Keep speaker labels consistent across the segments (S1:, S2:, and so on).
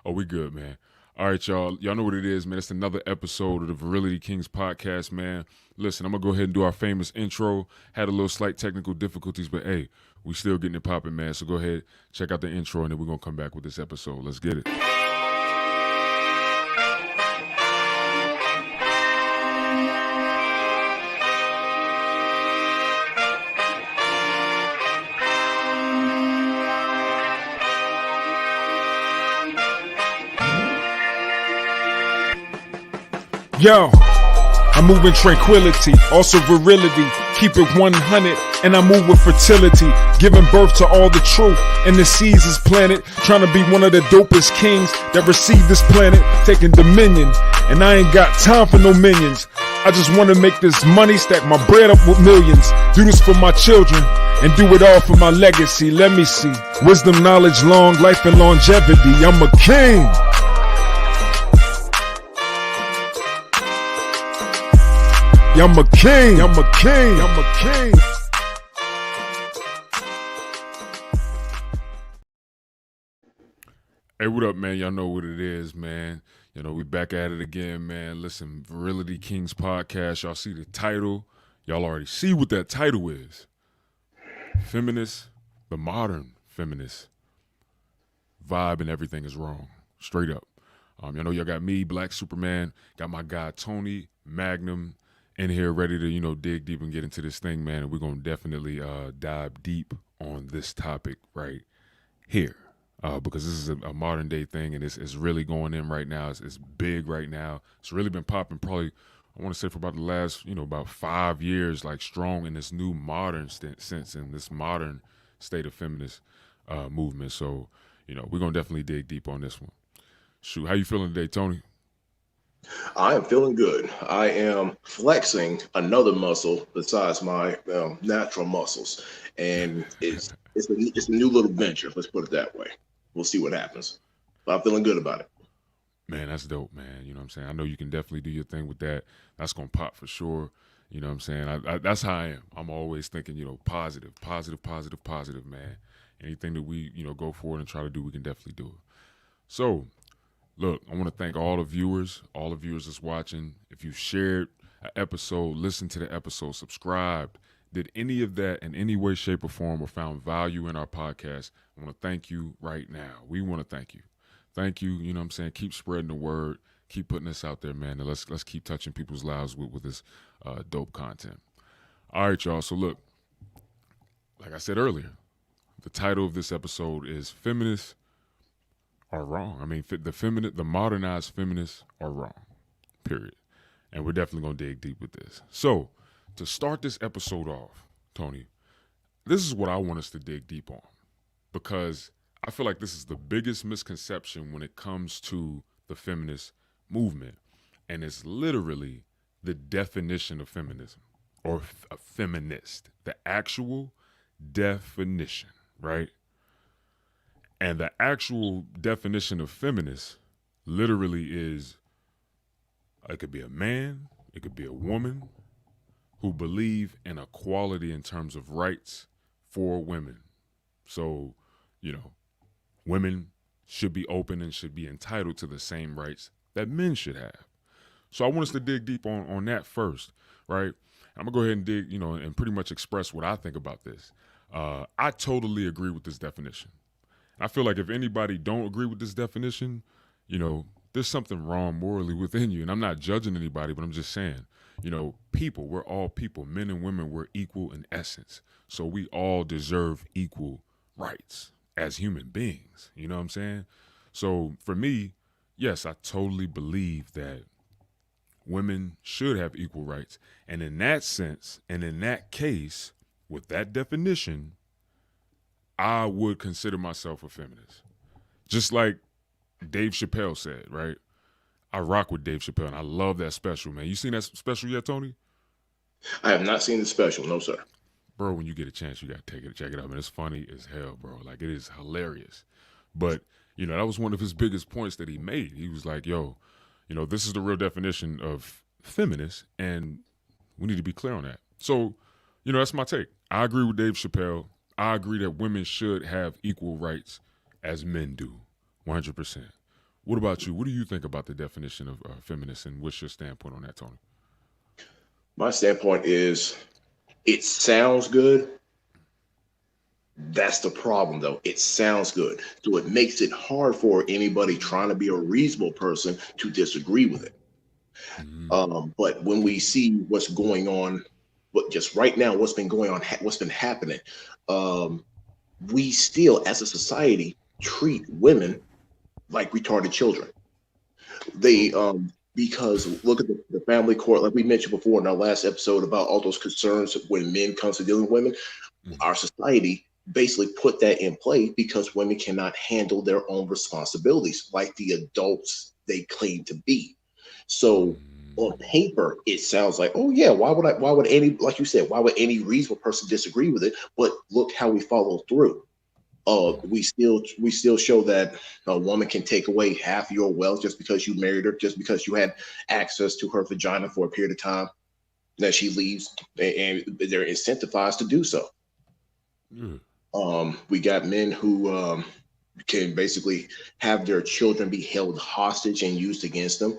S1: Oh, we good, man. All right, y'all. Y'all know what it is, man. It's another episode of the Virility Kings podcast, man. Listen, I'm going to go ahead and do our famous intro. Had a little slight technical difficulties, but hey, we still getting it popping, man. So go ahead, check out the intro, and then we're going to come back with this episode. Let's get it.
S2: Yo, I move in tranquility, also virility, keep it 100, and I move with fertility, giving birth to all the truth in the seas this planet, trying to be one of the dopest kings that receive this planet, taking dominion, and I ain't got time for no minions. I just want to make this money, stack my bread up with millions, do this for my children, and do it all for my legacy. Let me see, wisdom, knowledge, long life, and longevity. I'm a king. I'm a king, I'm a king, I'm a king.
S1: Hey, what up, man? Y'all know what it is, man. You know, we back at it again, man. Listen, Virility Kings podcast. Y'all see the title. Y'all already see what that title is. Feminists, the modern feminist vibe and everything is wrong. Straight up. Y'all know y'all got me, Black Superman. Got my guy, Tony, Magnum, in here ready to, dig deep and get into this thing, man. And we're going to definitely dive deep on this topic right here. Because this is a modern day thing and it's really going in right now. It's big right now. It's really been popping probably, I want to say for about the last, about 5 years, like strong in this new modern sense in this modern state of feminist movement. So, we're going to definitely dig deep on this one. Shoot, how you feeling today, Tony?
S3: I am feeling good. I am flexing another muscle besides my natural muscles, and it's a new little venture. Let's put it that way. We'll see what happens, but I'm feeling good about it.
S1: Man, that's dope, man. You know what I'm saying? I know you can definitely do your thing with that. That's going to pop for sure. You know what I'm saying? That's how I am. I'm always thinking, positive, man. Anything that we, go forward and try to do, we can definitely do it. So, look, I want to thank all the viewers that's watching. If you shared an episode, listened to the episode, subscribed, did any of that in any way, shape, or form, or found value in our podcast, I want to thank you right now. We want to thank you. Thank you, you know what I'm saying? Keep spreading the word. Keep putting this out there, man. And let's keep touching people's lives with this dope content. All right, y'all. So look, like I said earlier, the title of this episode is Feminists are wrong. I mean, the modernized feminists are wrong, period. And we're definitely going to dig deep with this. So, to start this episode off, Tony, this is what I want us to dig deep on, because I feel like this is the biggest misconception when it comes to the feminist movement, and it's literally the definition of feminism or a feminist, the actual definition, right? And the actual definition of feminist literally is, it could be a man, it could be a woman who believe in equality in terms of rights for women. So, women should be open and should be entitled to the same rights that men should have. So I want us to dig deep on that first, right? I'm going to go ahead and dig, and pretty much express what I think about this. I totally agree with this definition. I feel like if anybody don't agree with this definition, there's something wrong morally within you. And I'm not judging anybody, but I'm just saying, people, we're all people. Men and women, we're equal in essence. So we all deserve equal rights as human beings. You know what I'm saying? So for me, yes, I totally believe that women should have equal rights. And in that sense, and in that case, with that definition, I would consider myself a feminist. Just like Dave Chappelle said, right? I rock with Dave Chappelle, and I love that special, man. You seen that special yet, Tony?
S3: I have not seen the special, no sir.
S1: Bro, when you get a chance, you got to check it out, man. It's funny as hell, bro. Like, it is hilarious. But, that was one of his biggest points that he made. He was like, yo, this is the real definition of feminist, and we need to be clear on that. So, that's my take. I agree with Dave Chappelle. I agree that women should have equal rights as men do, 100%. What about you? What do you think about the definition of feminist, and what's your standpoint on that, Tony?
S3: My standpoint is it sounds good. That's the problem, though. It sounds good. So it makes it hard for anybody trying to be a reasonable person to disagree with it.
S1: Mm-hmm.
S3: But when we see what's going on, what just right now, what's been going on, what's been happening, um, we still, as a society, treat women like retarded children. They because look at the family court, like we mentioned before in our last episode about all those concerns when men comes to dealing with women. Our society basically put that in play because women cannot handle their own responsibilities like the adults they claim to be. So on paper, it sounds like, oh yeah, why would any, like you said, why would any reasonable person disagree with it? But look how we follow through. We still show that a woman can take away half your wealth just because you married her, just because you had access to her vagina for a period of time. That she leaves, and they're incentivized to do so.
S1: Yeah.
S3: We got men who can basically have their children be held hostage and used against them.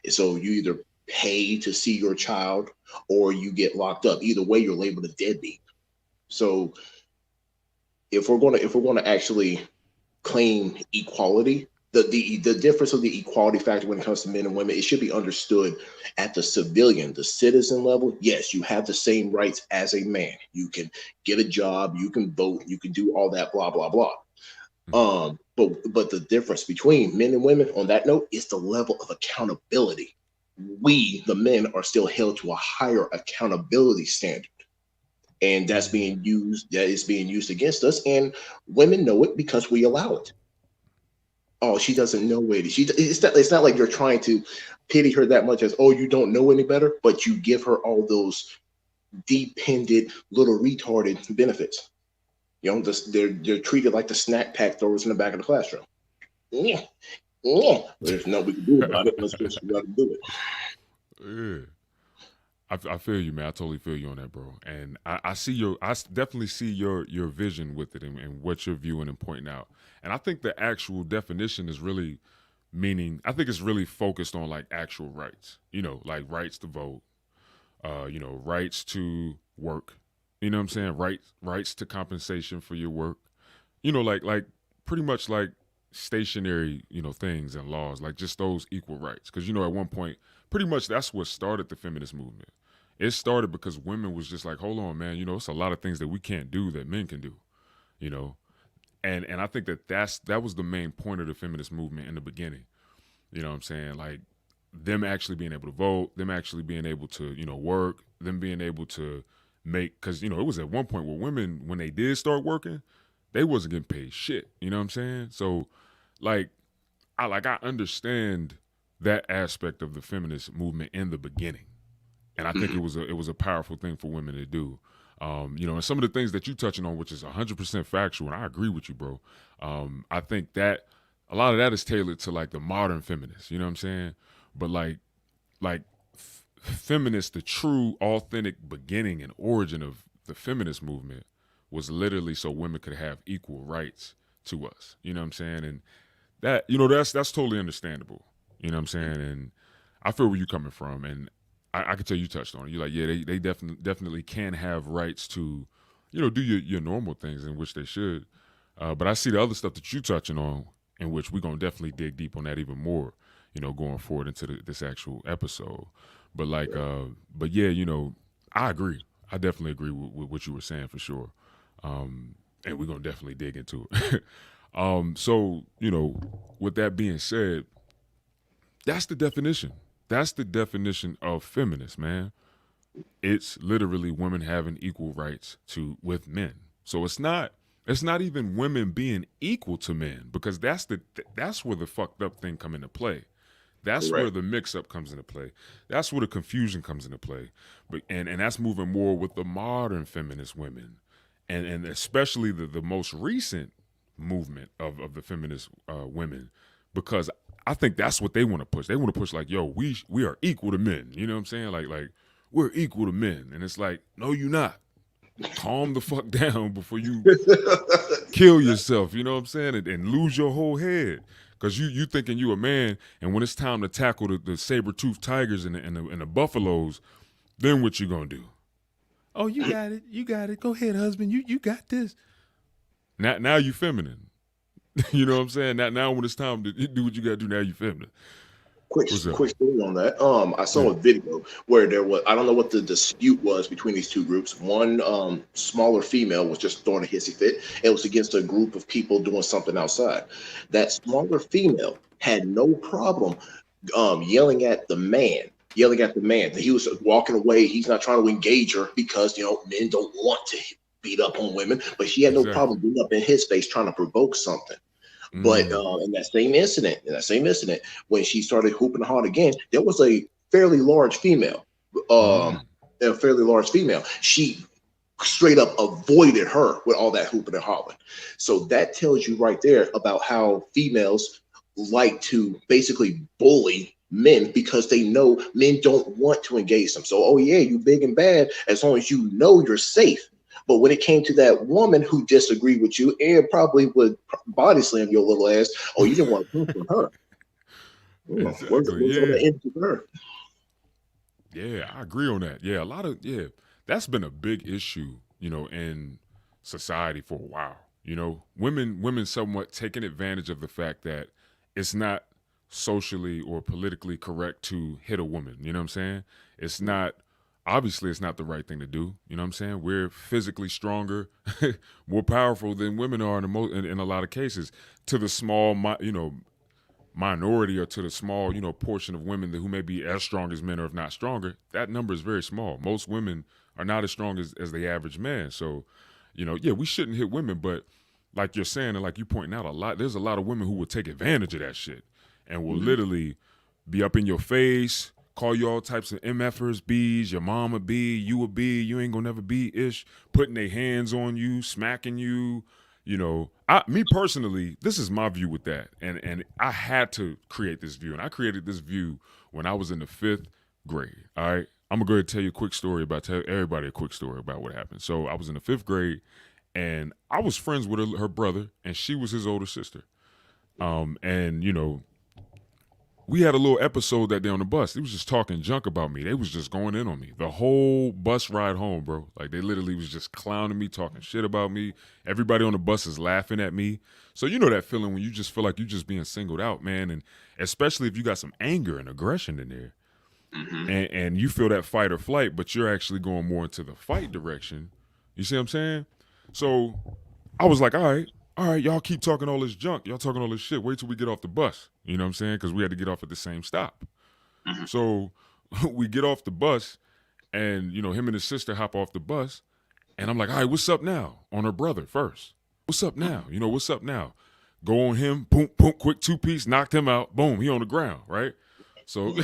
S3: So you either pay to see your child or you get locked up. Either way, you're labeled a deadbeat. So if we're gonna actually claim equality, the difference of the equality factor when it comes to men and women, it should be understood at the civilian, the citizen level. Yes, you have the same rights as a man. You can get a job, you can vote, you can do all that, blah blah blah. But the difference between men and women on that note is the level of accountability. We, the men, are still held to a higher accountability standard. And that is being used against us. And women know it because we allow it. Oh, she doesn't know it. It's not like you're trying to pity her that much as, oh, you don't know any better, but you give her all those dependent little retarded benefits. They're treated like the snack pack throwers in the back of the classroom. Yeah. There's nothing we can do about it. Let's just do it.
S1: Yeah. I feel you, man. I totally feel you on that, bro. And I definitely see your vision with it, and what you're viewing and pointing out. And I think the actual definition is really I think it's really focused on like actual rights, like rights to vote, rights to work, you know what I'm saying? Rights to compensation for your work, like pretty much like stationary, things and laws, like just those equal rights. Cause at one point, pretty much that's what started the feminist movement. It started because women was just like, hold on, man, it's a lot of things that we can't do that men can do, you know? And I think that was the main point of the feminist movement in the beginning. You know what I'm saying? Like them actually being able to vote, them actually being able to, work, them being able to make, cause it was at one point where women, when they did start working, they wasn't getting paid shit. You know what I'm saying? So like I understand that aspect of the feminist movement in the beginning. And I think it was a powerful thing for women to do. And some of the things that you touching on, which is 100% factual, and I agree with you, bro. I think that a lot of that is tailored to like the modern feminists. You know what I'm saying? But like feminists, the true, authentic beginning and origin of the feminist movement was literally so women could have equal rights to us. You know what I'm saying? And that that's totally understandable. You know what I'm saying? And I feel where you're coming from, and I can tell you touched on it. You're like, yeah, they definitely can have rights to, do your normal things, in which they should. But I see the other stuff that you're touching on, in which we're going to definitely dig deep on that even more, going forward into this actual episode. But but yeah, I agree. I definitely agree with what you were saying for sure. And we're going to definitely dig into it. So, with that being said, that's the definition. That's the definition of feminist, man. It's literally women having equal rights with men. So it's not even women being equal to men, because that's where the fucked up thing come into play. That's
S3: Correct.
S1: where the mix up comes into play. That's where the confusion comes into play. But and that's moving more with the modern feminist women, and especially the most recent movement of the feminist women, because I think that's what they want to push. They want to push like, yo, we are equal to men. You know what I'm saying? Like we're equal to men. And it's like, no, you're not. Calm the fuck down before you kill yourself, you know what I'm saying, and lose your whole head. Because you thinking you a man, and when it's time to tackle the saber-toothed tigers and the buffaloes, then what you gonna do? Oh, you got it. You got it. Go ahead, husband. You got this. Now you feminine. You know what I'm saying? Now when it's time to do what you got to do, now you feminine.
S3: Quick story on that. I saw a video where there was, I don't know what the dispute was between these two groups. One smaller female was just throwing a hissy fit. It was against a group of people doing something outside. That smaller female had no problem yelling at the man. That he was walking away. He's not trying to engage her because, men don't want to beat up on women. But she had no problem being up in his face trying to provoke something. But in that same incident, when she started hooping hard again, there was a fairly large female. She straight up avoided her with all that hooping and hollering. So that tells you right there about how females like to basically bully men because they know men don't want to engage them. So, oh yeah, you big and bad as long as you know you're safe. But when it came to that woman who disagreed with you and probably would body slam your little ass, oh, you didn't want to come from her.
S1: Yeah, I agree on that. Yeah, that's been a big issue, in society for a while. Women somewhat taking advantage of the fact that it's not socially or politically correct to hit a woman. You know what I'm saying? It's not. Obviously, it's not the right thing to do. You know what I'm saying? We're physically stronger, more powerful than women are in a lot of cases. To the small, minority, or to the small, portion of women who may be as strong as men or if not stronger, that number is very small. Most women are not as strong as the average man. So, we shouldn't hit women. But like you're saying, and like you pointing out, there's a lot of women who will take advantage of that shit and will literally be up in your face, call you all types of MFers, Bs, your mama B, you a B, you ain't gonna never be ish, putting their hands on you, smacking you. Me personally, this is my view with that. And I had to create this view. And I created this view when I was in the 5th grade. All right. I'm gonna go ahead and tell you a quick story tell everybody a quick story about what happened. So I was in the 5th grade and I was friends with her brother, and she was his older sister. We had a little episode that day on the bus. They was just talking junk about me. They was just going in on me the whole bus ride home, bro. Like, they literally was just clowning me, talking shit about me. Everybody on the bus is laughing at me. So you know that feeling when you just feel like you just being singled out, man. And especially if you got some anger and aggression in there, and you feel that fight or flight, but you're actually going more into the fight direction. You see what I'm saying? So I was like, all right, y'all keep talking all this junk. Y'all talking all this shit. Wait till we get off the bus. You know what I'm saying? Because we had to get off at the same stop. So we get off the bus, and, him and his sister hop off the bus. And I'm like, all right, what's up now? On her brother first. What's up now? What's up now? Go on him, boom, boom, quick 2-piece, knocked him out. Boom, he on the ground, right? So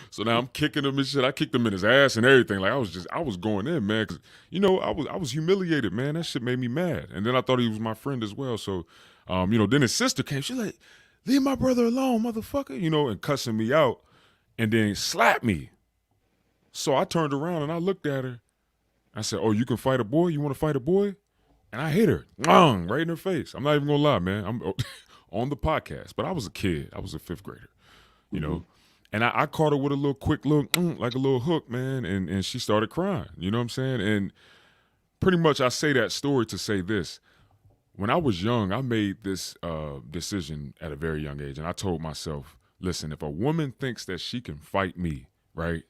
S1: so now I'm kicking him and shit. I kicked him in his ass and everything. Like, I was going in, man, because, I was humiliated, man. That shit made me mad. And then I thought he was my friend as well. So, then his sister came. She's like, leave my brother alone, motherfucker, and cussing me out, and then slapped me. So I turned around and I looked at her. I said, oh, you can fight a boy? You want to fight a boy? And I hit her, right in her face. I'm not even going to lie, man. I'm on the podcast. But I was a kid. I was a 5th grader, And I caught her with a little quick like a little hook, man, and she started crying. You know what I'm saying? And pretty much I say that story to say this. When I was young, I made this decision at a very young age, and I told myself, listen, if a woman thinks that she can fight me, right,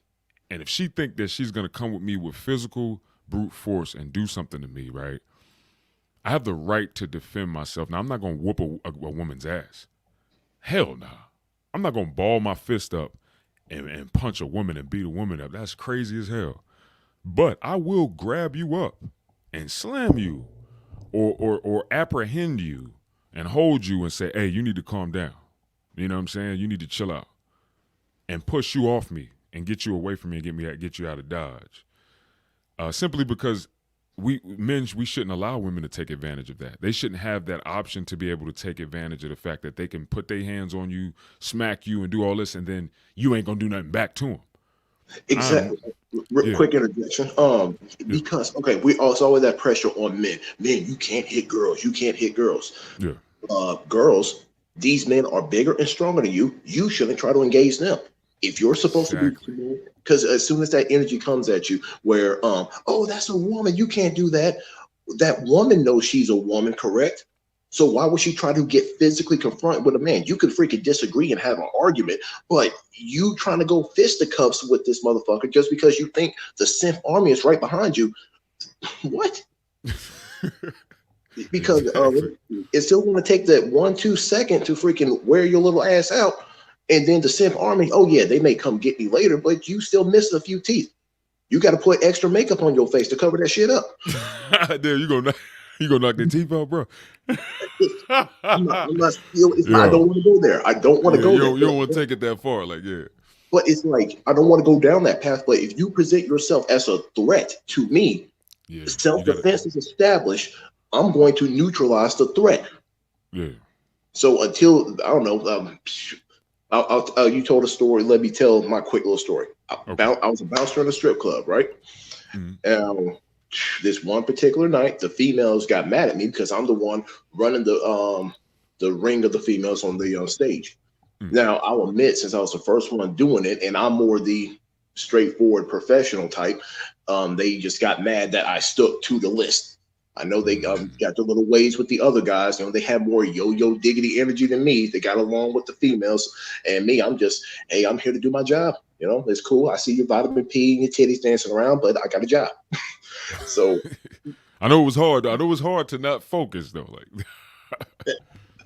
S1: and if she think that she's going to come with me with physical brute force and do something to me, right, I have the right to defend myself. Now, I'm not going to whoop a woman's ass. Hell nah. I'm not going to ball my fist up and punch a woman and beat a woman up. That's crazy as hell. But I will grab you up and slam you or apprehend you and hold you and say, hey, you need to calm down. You know what I'm saying? You need to chill out and push you off me and get you away from me and get you out of Dodge. Simply because we shouldn't allow women to take advantage of that. They shouldn't have that option to be able to take advantage of the fact that they can put their hands on you, smack you, and do all this, and then you ain't gonna do nothing back to them. I'm
S3: Exactly. Real
S1: yeah,
S3: quick interjection.
S1: yeah,
S3: Because okay, we also always that pressure on men. Men, you can't hit girls. You can't hit girls.
S1: yeah,
S3: Girls, these men are bigger and stronger than you. You shouldn't try to engage them. If you're supposed to be,
S1: exactly.
S3: because as soon as that energy comes at you, where oh, that's a woman, you can't do that. That woman knows she's a woman, correct? So why would she try to get physically confront with a man? You could freaking disagree and have an argument, but you trying to go fisticuffs with this motherfucker just because you think the synth army is right behind you. What? Because
S1: Exactly.
S3: it's still going to take that 1-2 second to freaking wear your little ass out, and then the synth army. Oh yeah, they may come get me later, but you still missed a few teeth. You got to put extra makeup on your face to cover that shit up.
S1: Damn, you gonna knock their teeth out, bro?
S3: I'm not still. I
S1: Yo,
S3: don't want to go there. I don't want to
S1: yeah,
S3: go there.
S1: you don't want to take it that far, like yeah,
S3: But it's like I don't want to go down that path. But if you present yourself as a threat to me,
S1: yeah, you
S3: self
S1: gotta,
S3: defense is established. I'm going to neutralize the threat.
S1: yeah,
S3: So until I don't know, you told a story. Let me tell my quick little story.
S1: okay,
S3: I was a bouncer in a strip club, right?
S1: mm,
S3: Um, this one particular night, the females got mad at me because I'm the one running the ring of the females on the stage.
S1: mm,
S3: Now, I'll admit, since I was the first one doing it, and I'm more the straightforward professional type, they just got mad that I stuck to the list. I know they
S1: mm.
S3: got their little ways with the other guys. You know, they have more yo-yo diggity energy than me. They got along with the females, and me, I'm just, hey, I'm here to do my job. You know, it's cool. I see your vitamin P and your titties dancing around, but I got a job. So,
S1: I know it was hard. I know it was hard to not focus though. Like,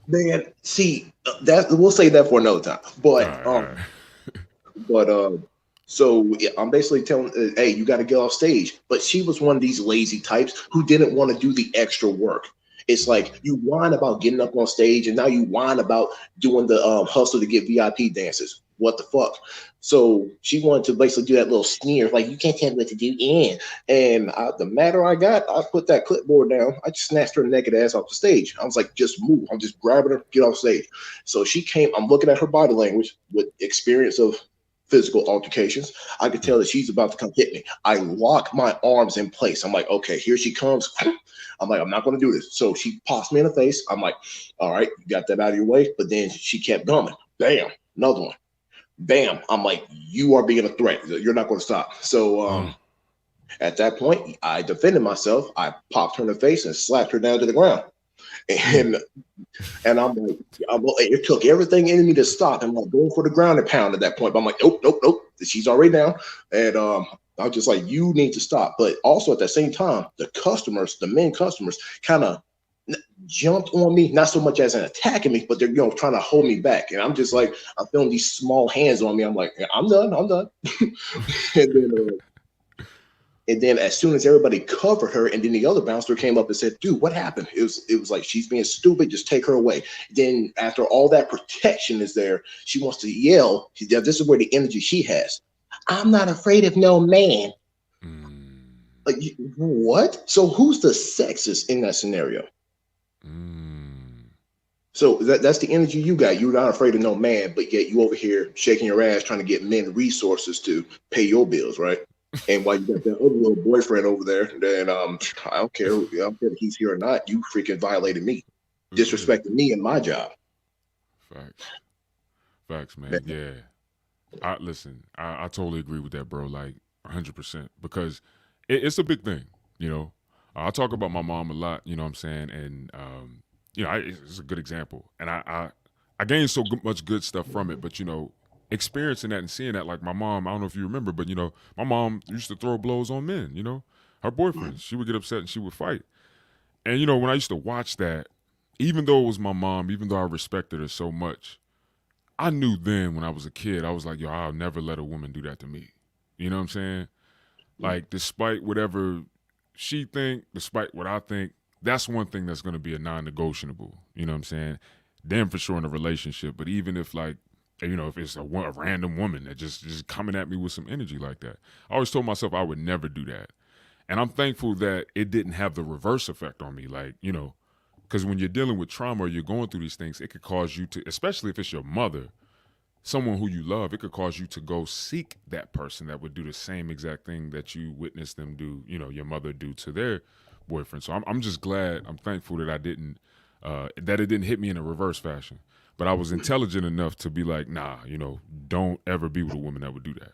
S3: man, see, that we'll say that for another time.
S1: all right, all right.
S3: But so yeah, I'm basically telling, hey, you got to get off stage. But she was one of these lazy types who didn't want to do the extra work. It's like you whine about getting up on stage, and now you whine about doing the hustle to get VIP dances. What the fuck? So she wanted to basically do that little sneer, like you can't tell me what to do. And the matter I got, I put that clipboard down. I just snatched her naked ass off the stage. I was like, just move. I'm just grabbing her, get off stage. So she came. I'm looking at her body language with experience of physical altercations. I could tell that she's about to come hit me. I lock my arms in place. I'm like, okay, here she comes. I'm like, I'm not going to do this. So she pops me in the face. I'm like, all right, you got that out of your way. But then she kept coming. Bam, another one. Bam. I'm like, you are being a threat. You're not going to stop. So
S1: Uh,
S3: at that point, I defended myself. I popped her in the face and slapped her down to the ground.
S1: mm,
S3: And I'm like, it took everything in me to stop. I'm like going for the ground and pound at that point. But I'm like, nope, nope, nope. She's already down. And I was just like, you need to stop. But also at the same time, the customers, the men customers, kind of jumped on me, not so much as an attacking me, but they're trying to hold me back. And I'm just like, I'm feeling these small hands on me. I'm like, I'm done, I'm done. and then and then as soon as everybody covered her, and then the other bouncer came up and said, dude, what happened? It was like, she's being stupid, just take her away. Then after all that protection is there, she wants to yell. This is where the energy she has. I'm not afraid of no man.
S1: mm,
S3: Like, what? So who's the sexist in that scenario?
S1: mm.
S3: So that's the energy you got. You're not afraid of no man, but yet you over here shaking your ass trying to get men resources to pay your bills, right? And while you got that other little boyfriend over there, then I don't care. I don't care if he's here or not. You freaking violated me,
S1: Yeah.
S3: disrespected me and my job.
S1: Facts, facts, man. Yeah. I listen. I totally agree with that, bro. Like 100%, because it's a big thing. You know, I talk about my mom a lot. You know what I'm saying, and it's a good example. And I gained so much good stuff from it. But experiencing that and seeing that, like my mom. I don't know if you remember, but my mom used to throw blows on men. Her boyfriends. She would get upset and she would fight. And when I used to watch that, even though it was my mom, even though I respected her so much, I knew then when I was a kid, I was like, yo, I'll never let a woman do that to me. You know what I'm saying? Like, despite whatever she think, despite what I think, that's one thing that's going to be a non-negotiable. You know what I'm saying? Damn for sure in a relationship. But even if if it's a random woman that just coming at me with some energy like that, I always told myself I would never do that. And I'm thankful that it didn't have the reverse effect on me. Like, because when you're dealing with trauma or you're going through these things, it could cause you to, especially if it's your mother, someone who you love, it could cause you to go seek that person that would do the same exact thing that you witnessed them do, your mother do to their boyfriend. So I'm just glad, I'm thankful that that it didn't hit me in a reverse fashion. But I was intelligent enough to be like, nah, don't ever be with a woman that would do that.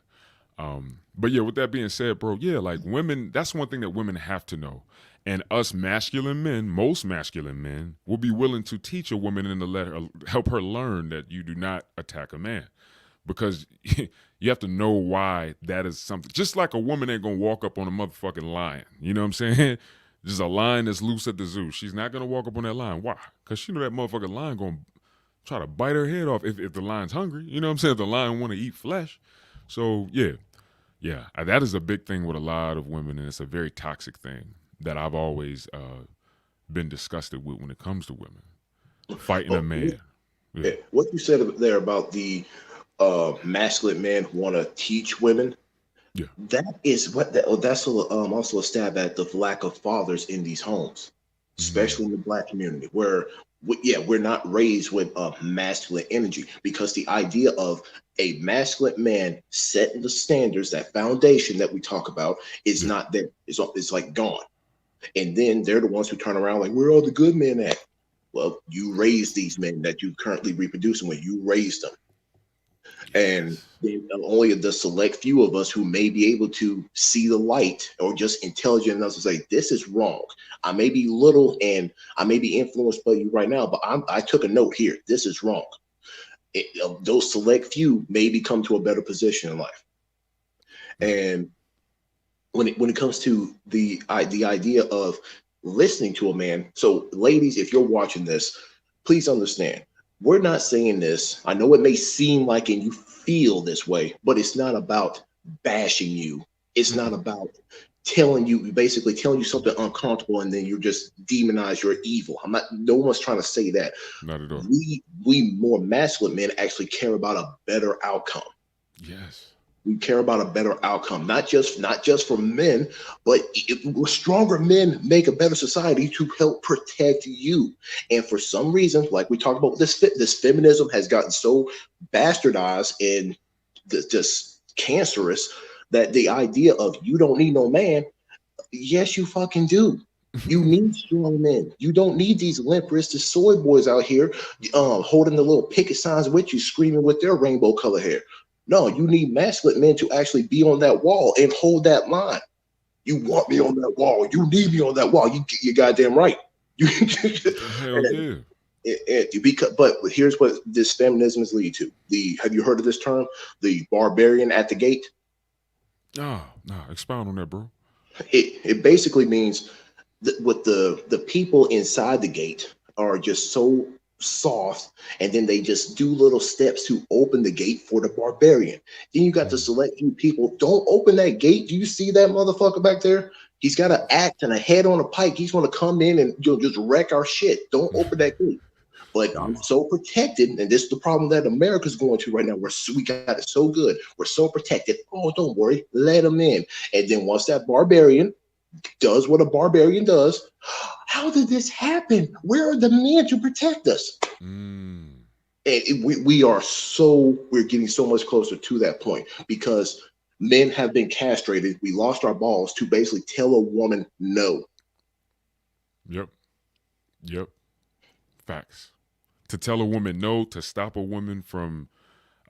S1: But yeah, with that being said, bro, yeah, like women, that's one thing that women have to know. And us masculine men, most masculine men, will be willing to teach a woman and to help her learn that you do not attack a man. Because you have to know why that is something. Just like a woman ain't gonna walk up on a motherfucking lion. You know what I'm saying? Just a lion that's loose at the zoo. She's not gonna walk up on that lion. Why? Because she know that motherfucking lion gonna try to bite her head off if the lion's hungry. You know what I'm saying? If the lion want to eat flesh. So yeah, that is a big thing with a lot of women, and it's a very toxic thing that I've always been disgusted with when it comes to women fighting a man.
S3: Yeah. What you said there about the masculine men who want to teach women, that is that's also a stab at the lack of fathers in these homes, especially in the Black community, where we're not raised with masculine energy, because the idea of a masculine man setting the standards, that foundation that we talk about, is not there. It's like gone. And then they're the ones who turn around like, where are all the good men at? Well, you raised these men that you currently reproducing with. You raised them. And then only the select few of us who may be able to see the light, or just intelligent enough to say, this is wrong. I may be little and I may be influenced by you right now, but I took a note here. This is wrong. Those select few maybe come to a better position in life. And when it comes to the idea of listening to a man, so ladies, if you're watching this, please understand, we're not saying this. I know it may seem like and you feel this way, but it's not about bashing you. It's not about basically telling you something uncomfortable and then you just demonize you're evil. No one's trying to say that.
S1: Not at all.
S3: We more masculine men actually care about a better outcome.
S1: Yes.
S3: We care about a better outcome, not just for men, but stronger men make a better society to help protect you. And for some reason, like we talked about, this feminism has gotten so bastardized and just cancerous that the idea of you don't need no man, yes, you fucking do. You need strong men. You don't need these limp-wristed soy boys out here holding the little picket signs with you, screaming with their rainbow color hair. No, you need masculine men to actually be on that wall and hold that line. You want me on that wall. You need me on that wall. You're goddamn right.
S1: Hell yeah.
S3: But here's what this feminism is leading to. Have you heard of this term? The barbarian at the gate?
S1: No, expound on that, bro.
S3: It basically means that what the people inside the gate are just so soft, and then they just do little steps to open the gate for the barbarian. Then you got the select few people. Don't open that gate. Do you see that motherfucker back there? He's got an axe and a head on a pike. He's going to come in and just wreck our shit. Don't open that gate. But I'm so protected, and this is the problem that America's going to right now. We got it so good. We're so protected. Oh, don't worry. Let them in. And then once that barbarian does what a barbarian does, how did this happen? Where are the men to protect us? And we're getting so much closer to that point, because men have been castrated. We lost our balls to basically tell a woman no.
S1: Yep. Facts. To tell a woman no, to stop a woman from,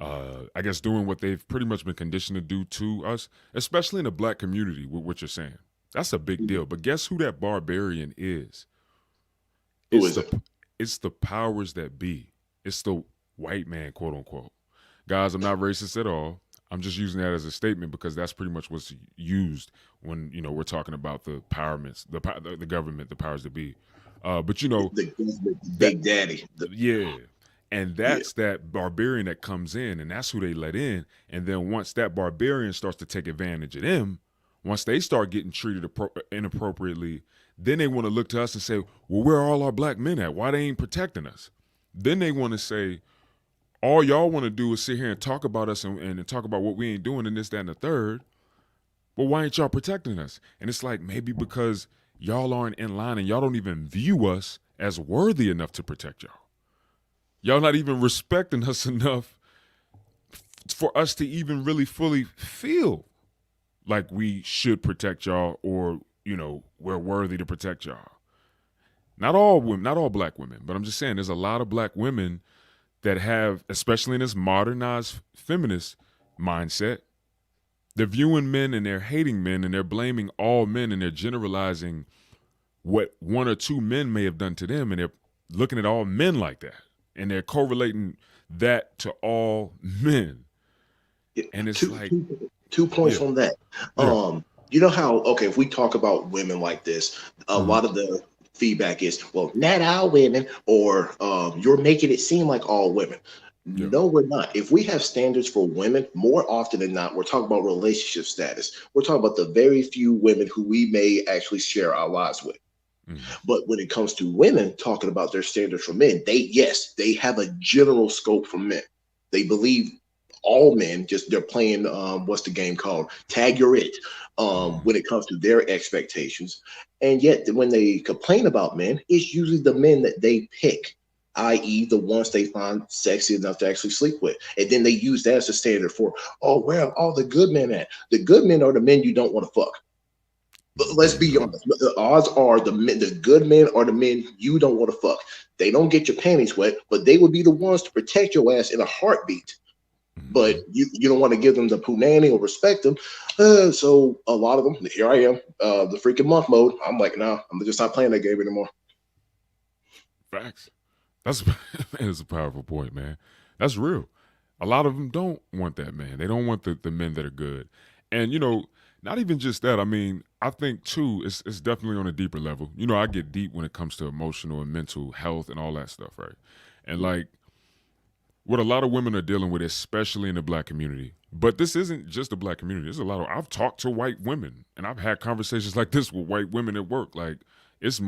S1: I guess, doing what they've pretty much been conditioned to do to us, especially in the Black community, with what you're saying. That's a big deal. But guess who that barbarian is?
S3: Who is it?
S1: It's the powers that be. It's the white man, quote unquote. Guys, I'm not racist at all. I'm just using that as a statement because that's pretty much what's used when, we're talking about the empowerments, the government, the powers that be. But
S3: the big daddy.
S1: And that's that barbarian that comes in, and that's who they let in. And then once that barbarian starts to take advantage of them, once they start getting treated inappropriately, then they want to look to us and say, well, where are all our Black men at? Why they ain't protecting us? Then they want to say, all y'all want to do is sit here and talk about us and talk about what we ain't doing and this, that, and the third. But why ain't y'all protecting us? And it's like, maybe because y'all aren't in line and y'all don't even view us as worthy enough to protect y'all. Y'all not even respecting us enough for us to even really fully feel like we should protect y'all, or we're worthy to protect y'all. Not all women, not all black women, but I'm just saying there's a lot of black women that have, especially in this modernized feminist mindset, they're viewing men and they're hating men and they're blaming all men and they're generalizing what one or two men may have done to them, and they're looking at all men like that, and they're correlating that to all men. And it's
S3: two points
S1: yeah,
S3: on that.
S1: yeah,
S3: You know how, okay, if we talk about women like this, a lot of the feedback is, well, not all women, or you're making it seem like all women.
S1: yeah,
S3: No, we're not. If we have standards for women, more often than not, we're talking about relationship status. We're talking about the very few women who we may actually share our lives with. But when it comes to women talking about their standards for men, they have a general scope for men. They believe all men, just they're playing what's the game called? Tag your it. When it comes to their expectations. And yet when they complain about men, it's usually the men that they pick, i.e., the ones they find sexy enough to actually sleep with. And then they use that as a standard for, oh, where are all the good men at? The good men are the men you don't want to fuck. But let's be honest. The odds are the good men are the men you don't want to fuck. They don't get your panties wet, but they would be the ones to protect your ass in a heartbeat. But you don't want to give them the punani or respect them. So a lot of them, here I am, the freaking monk mode. I'm like, nah, I'm just not playing that game anymore.
S1: Facts. That's a powerful point, man. That's real. A lot of them don't want that, man. They don't want the men that are good. And not even just that. I mean, I think too, it's definitely on a deeper level. I get deep when it comes to emotional and mental health and all that stuff, right? And like what a lot of women are dealing with, especially in the black community. But this isn't just the black community. There's a lot of, I've talked to white women and I've had conversations like this with white women at work. Like it's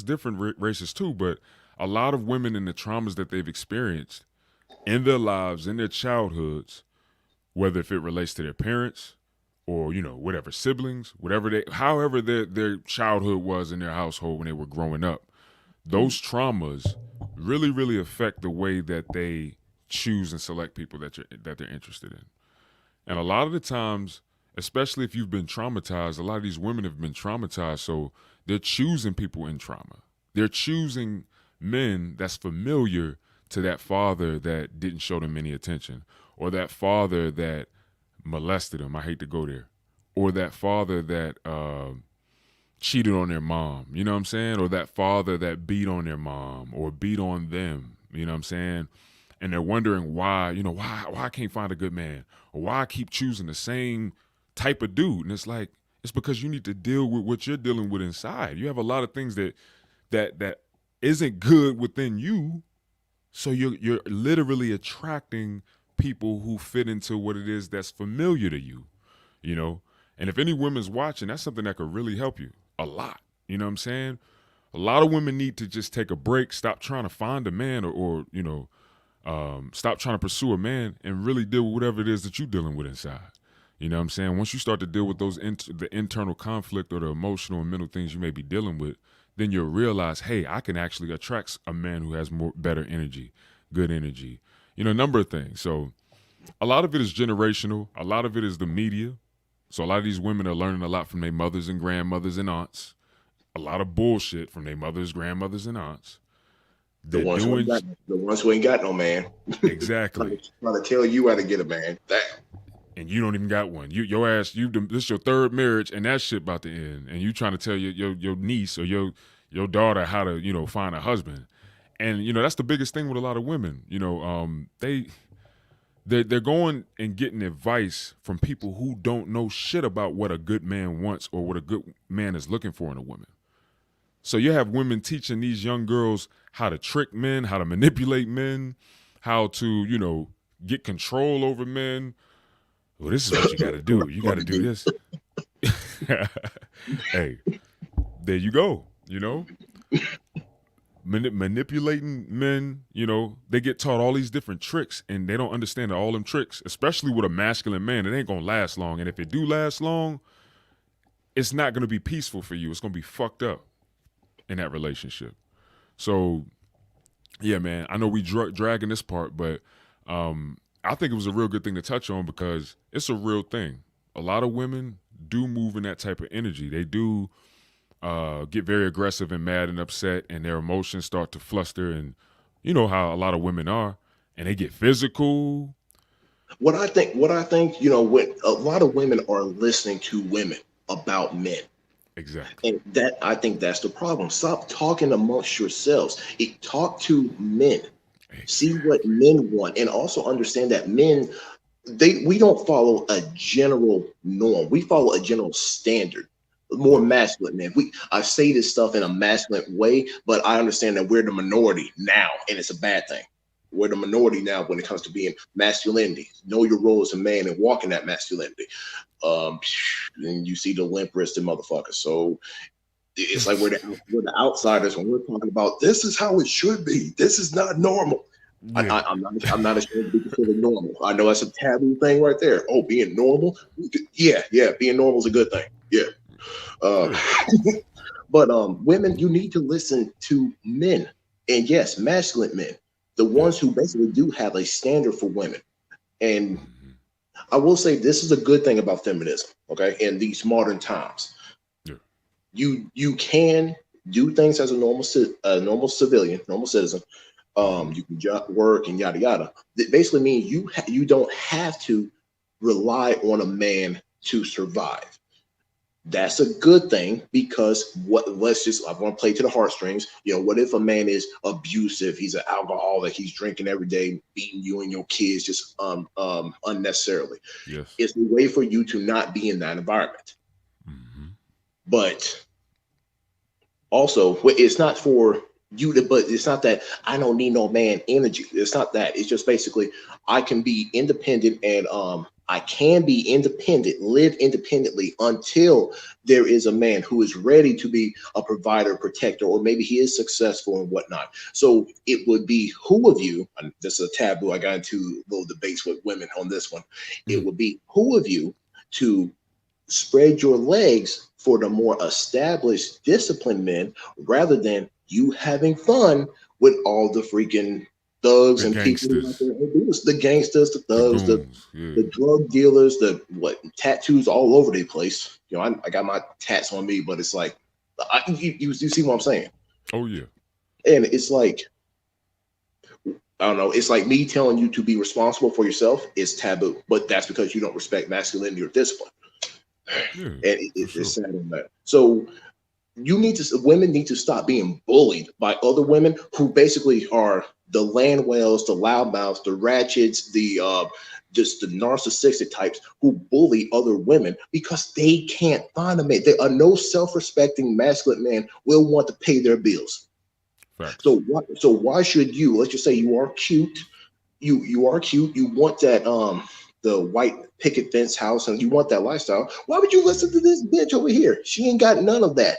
S1: different races too, but a lot of women and the traumas that they've experienced in their lives, in their childhoods, whether if it relates to their parents or whatever, siblings, however their childhood was in their household when they were growing up, those traumas really, really affect the way that they choose and select people that they're interested in. And a lot of the times, especially if you've been traumatized, a lot of these women have been traumatized, so they're choosing people in trauma. They're choosing men that's familiar to that father that didn't show them any attention, or that father that molested them. I hate to go there. Or that father that cheated on their mom, you know what I'm saying? Or that father that beat on their mom or beat on them, you know what I'm saying? And they're wondering why I can't find a good man, or why I keep choosing the same type of dude. And it's like, it's because you need to deal with what you're dealing with inside. You have a lot of things that isn't good within you. So you're literally attracting people who fit into what it is that's familiar to you, And if any women's watching, that's something that could really help you a lot. You know what I'm saying? A lot of women need to just take a break, stop trying to find a man, or stop trying to pursue a man and really deal with whatever it is that you're dealing with inside. You know what I'm saying? Once you start to deal with the internal conflict or the emotional and mental things you may be dealing with, then you'll realize, hey, I can actually attract a man who has better energy, good energy, a number of things. So a lot of it is generational. A lot of it is the media. So a lot of these women are learning a lot from their mothers and grandmothers and aunts. A lot of bullshit from their mothers, grandmothers, and aunts.
S3: The ones who ain't got no man.
S1: Exactly.
S3: trying to tell you how to get a man. Damn.
S1: And you don't even got one. Your ass, this is your third marriage, and that shit about to end. And you trying to tell your niece or your daughter how to find a husband. And that's the biggest thing with a lot of women. They're going and getting advice from people who don't know shit about what a good man wants or what a good man is looking for in a woman. So you have women teaching these young girls how to trick men, how to manipulate men, how to, get control over men. Well, this is what you got to do. You got to do this. Hey, there you go. Manipulating men, they get taught all these different tricks, and they don't understand that all them tricks, especially with a masculine man, it ain't gonna last long. And if it do last long, it's not gonna be peaceful for you. It's gonna be fucked up in that relationship. So, yeah, man, I know we dragging this part, but I I think it was a real good thing to touch on because it's a real thing. A lot of women do move in that type of energy. They do get very aggressive and mad and upset, and their emotions start to fluster, and you know how a lot of women are, and they get physical.
S3: What I think, when a lot of women are listening to women about men.
S1: Exactly.
S3: And that I think that's the problem. Stop talking amongst yourselves. Talk to men. See
S1: Exactly.
S3: what men want, and also understand that men we don't follow a general norm. We follow a general standard. More
S1: Yes.
S3: masculine men. I say this stuff in a masculine way, but I understand that we're the minority now, and it's a bad thing. We're the minority now when it comes to being masculinity. Know your role as a man and walk in that masculinity. Um, and you see the limp wristed motherfuckers. So it's like we're the outsiders when we're talking about this is how it should be. This is not normal.
S1: Yeah.
S3: I'm not ashamed to be considered normal. I know that's a taboo thing right there. Oh, being normal, yeah, being normal is a good thing. Yeah, uh,
S1: Yeah.
S3: but women, you need to listen to men, and yes, masculine men, the ones
S1: Yes.
S3: who basically do have a standard for women. And
S1: Hmm.
S3: I will say this is a good thing about feminism. Okay, in these modern times,
S1: Yeah.
S3: you can do things as a normal civilian, normal citizen.
S1: Hmm.
S3: You can work and yada yada. That basically means you don't have to rely on a man to survive. That's a good thing because let's just I want to play to the heartstrings. What if a man is abusive? He's an alcoholic. He's drinking every day, beating you and your kids just unnecessarily.
S1: Yes.
S3: It's a way for you to not be in that environment.
S1: Hmm.
S3: But also, it's not for you to, but it's not that I don't need no man energy. It's not that. It's just basically I can be independent and I can be independent, live independently until there is a man who is ready to be a provider, protector, or maybe he is successful and whatnot. So it would be who of you, and this is a taboo, I got into little debates with women on this one. It would be who of you to spread your legs for the more established, disciplined men rather than you having fun with all the freaking thugs
S1: The
S3: and people who out
S1: gangsters,
S3: there. The gangsters, the
S1: the
S3: thugs,
S1: goons. Yeah.
S3: the drug dealers, the tattoos all over the place. I got my tats on me, but it's like, you see what I'm saying?
S1: Oh yeah.
S3: And it's like, I don't know. It's like me telling you to be responsible for yourself is taboo, but that's because you don't respect masculinity or discipline.
S1: Yeah.
S3: And
S1: For
S3: it's
S1: sure.
S3: sad on that. So women need to stop being bullied by other women who basically are the land whales, the loudmouths, the ratchets, the just the narcissistic types who bully other women because they can't find a man. There are no self-respecting masculine man will want to pay their bills.
S1: Facts.
S3: So why should you? Let's just say you are cute. You are cute. You want that the white picket fence house and you want that lifestyle. Why would you listen to
S1: Hmm.
S3: this bitch over here? She ain't got none of that.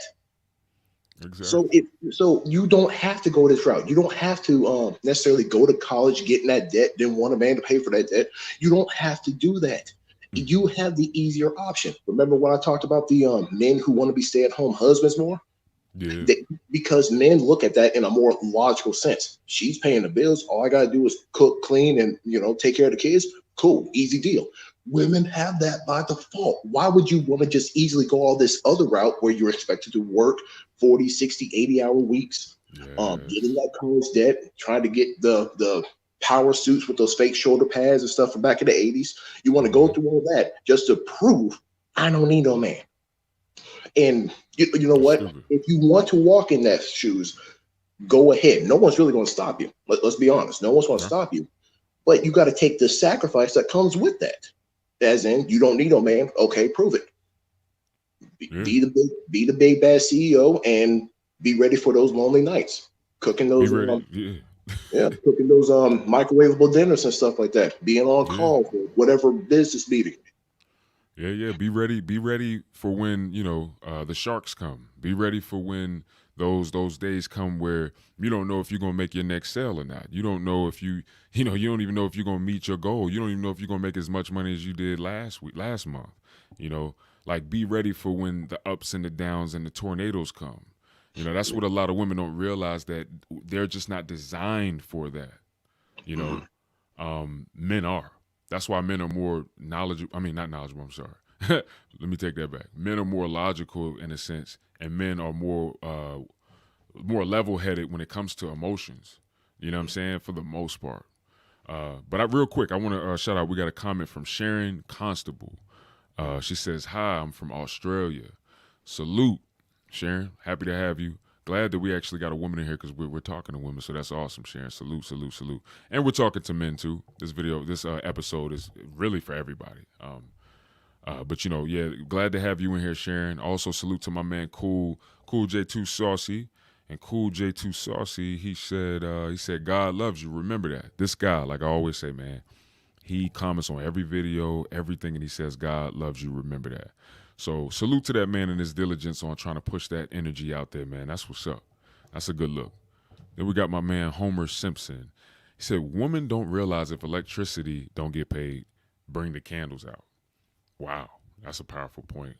S3: So
S1: Exactly.
S3: if so, you don't have to go this route. You don't have to necessarily go to college, get in that debt, then want a man to pay for that debt. You don't have to do that. You
S1: Hmm.
S3: have the easier option. Remember when I talked about the men who want to be stay-at-home husbands more?
S1: Yeah.
S3: They, because men look at that in a more logical sense. She's paying the bills. All I gotta do is cook, clean, and take care of the kids. Cool, easy deal. Women have that by default. Why would you want to just easily go all this other route where you're expected to work 40, 60, 80-hour weeks, getting
S1: Yes.
S3: that college debt, trying to get the power suits with those fake shoulder pads and stuff from back in the 80s? You want to go
S1: Hmm.
S3: through all that just to prove I don't need no man. And you know
S1: That's
S3: what?
S1: stupid.
S3: If you want to walk in that shoes, go ahead. No one's really going to stop you. Let's be honest. No one's going to
S1: Yeah.
S3: stop you. But you got to take the sacrifice that comes with that. As in, you don't need no man. Okay, prove it.
S1: Yeah.
S3: Be the big bad CEO and be ready for those lonely nights. Cooking
S1: Be
S3: those
S1: ready. Yeah.
S3: yeah, cooking those microwavable dinners and stuff like that. Being on
S1: Yeah.
S3: call for whatever business meeting.
S1: Yeah, yeah. Be ready. Be ready for when the sharks come. Be ready for when those days come where you don't know if you're gonna make your next sale or not. You don't know if you don't even know if you're gonna meet your goal. You don't even know if you're gonna make as much money as you did last month. You know, like be ready for when the ups and the downs and the tornadoes come. That's what a lot of women don't realize that they're just not designed for that. You know, men are. That's why men are more knowledgeable. I mean, not knowledgeable. I'm sorry. Let me take that back. Men are more logical in a sense, and men are more level headed when it comes to emotions. You know what I'm saying? For the most part. Real quick, I want to shout out. We got a comment from Sharon Constable. She says, "Hi, I'm from Australia. Salute, Sharon. Happy to have you. Glad that we actually got a woman in here because we're talking to women, so that's awesome, Sharon. Salute, salute, salute. And we're talking to men too. This episode is really for everybody. But yeah, glad to have you in here, Sharon. Also, salute to my man, Cool J2 Saucy, and Cool J2 Saucy. He said, God loves you. Remember that. This guy, like I always say, man, he comments on every video, everything, and he says, God loves you. Remember that. So salute to that man and his diligence on trying to push that energy out there, man. That's what's up. That's a good look. Then we got my man Homer Simpson. He said, women don't realize if electricity don't get paid, bring the candles out. Wow, that's a powerful point.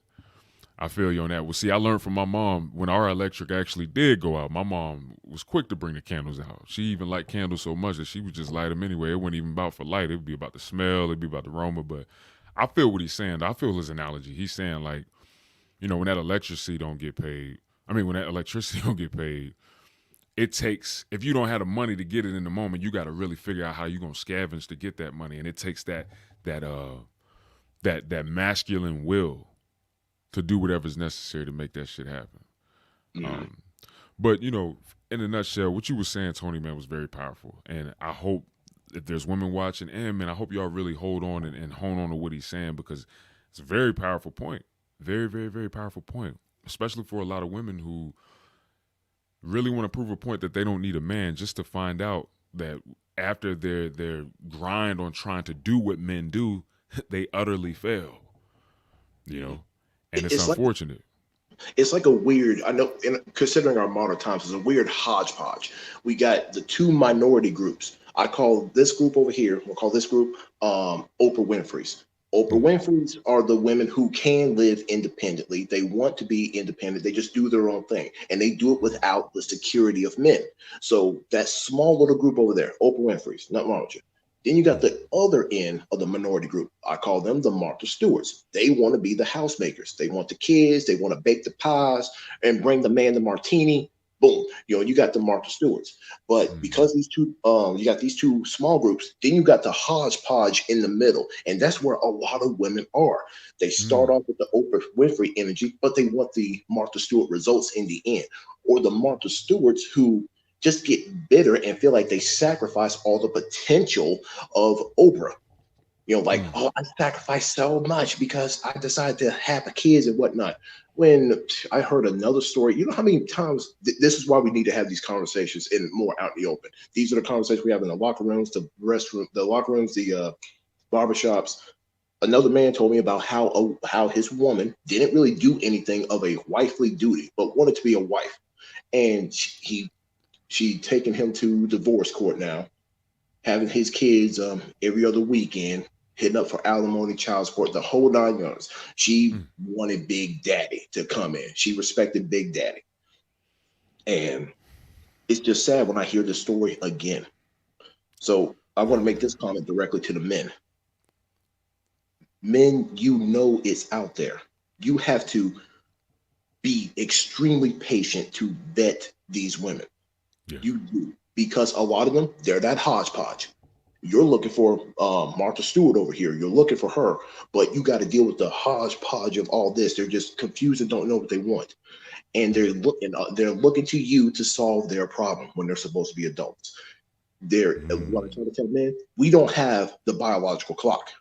S1: I feel you on that. Well, see, I learned from my mom when our electric actually did go out. My mom was quick to bring the candles out. She even liked candles so much that she would just light them anyway. It wasn't even about for light. It would be about the smell. It'd be about the aroma. But I feel what he's saying. I feel his analogy. He's saying like, when that electricity don't get paid, when that electricity don't get paid, it takes, if you don't have the money to get it in the moment, you got to really figure out how you're going to scavenge to get that money. And it takes that masculine will to do whatever's necessary to make that shit happen.
S3: Mm.
S1: But in a nutshell, what you were saying, Tony, man, was very powerful. And I hope if there's women watching, and man, I hope y'all really hold on and hone on to what he's saying, because it's a very powerful point. Very, very, very powerful point, especially for a lot of women who really want to prove a point that they don't need a man, just to find out that after their grind on trying to do what men do, they utterly fail. And it's unfortunate.
S3: It's like a weird, I know, considering our modern times, it's a weird hodgepodge. We got the two minority groups. I call this group over here, we'll call this group Oprah Winfrey's. Oprah Winfrey's are the women who can live independently. They want to be independent. They just do their own thing, and they do it without the security of men. So that small little group over there, Oprah Winfrey's, nothing wrong with you. Then you got the other end of the minority group. I call them the Martha Stewarts. They want to be the housemakers. They want the kids. They want to bake the pies and bring the man the martini. Boom. You got the Martha Stewarts. But because these two, you got these two small groups, then you got the hodgepodge in the middle. And that's where a lot of women are. They start off with the Oprah Winfrey energy, but they want the Martha Stewart results in the end. Or the Martha Stewarts who just get bitter and feel like they sacrifice all the potential of Oprah. Oh, I sacrificed so much because I decided to have kids and whatnot. When I heard another story, you know how many times, this is why we need to have these conversations in more out in the open. These are the conversations we have in the locker rooms, the restroom, the locker rooms, the barbershops. Another man told me about how his woman didn't really do anything of a wifely duty, but wanted to be a wife. And she taking him to divorce court now, having his kids every other weekend, hitting up for alimony, child support, the whole 9 yards. She wanted Big Daddy to come in. She respected Big Daddy. And it's just sad when I hear this story again. So I want to make this comment directly to the men. Men, it's out there. You have to be extremely patient to vet these women. Yeah. You do, because a lot of them, they're that hodgepodge. You're looking for Martha Stewart over here. You're looking for her, but you got to deal with the hodgepodge of all this. They're just confused and don't know what they want, and they're looking to you to solve their problem when they're supposed to be adults. What I'm trying to tell men, we don't have the biological clock.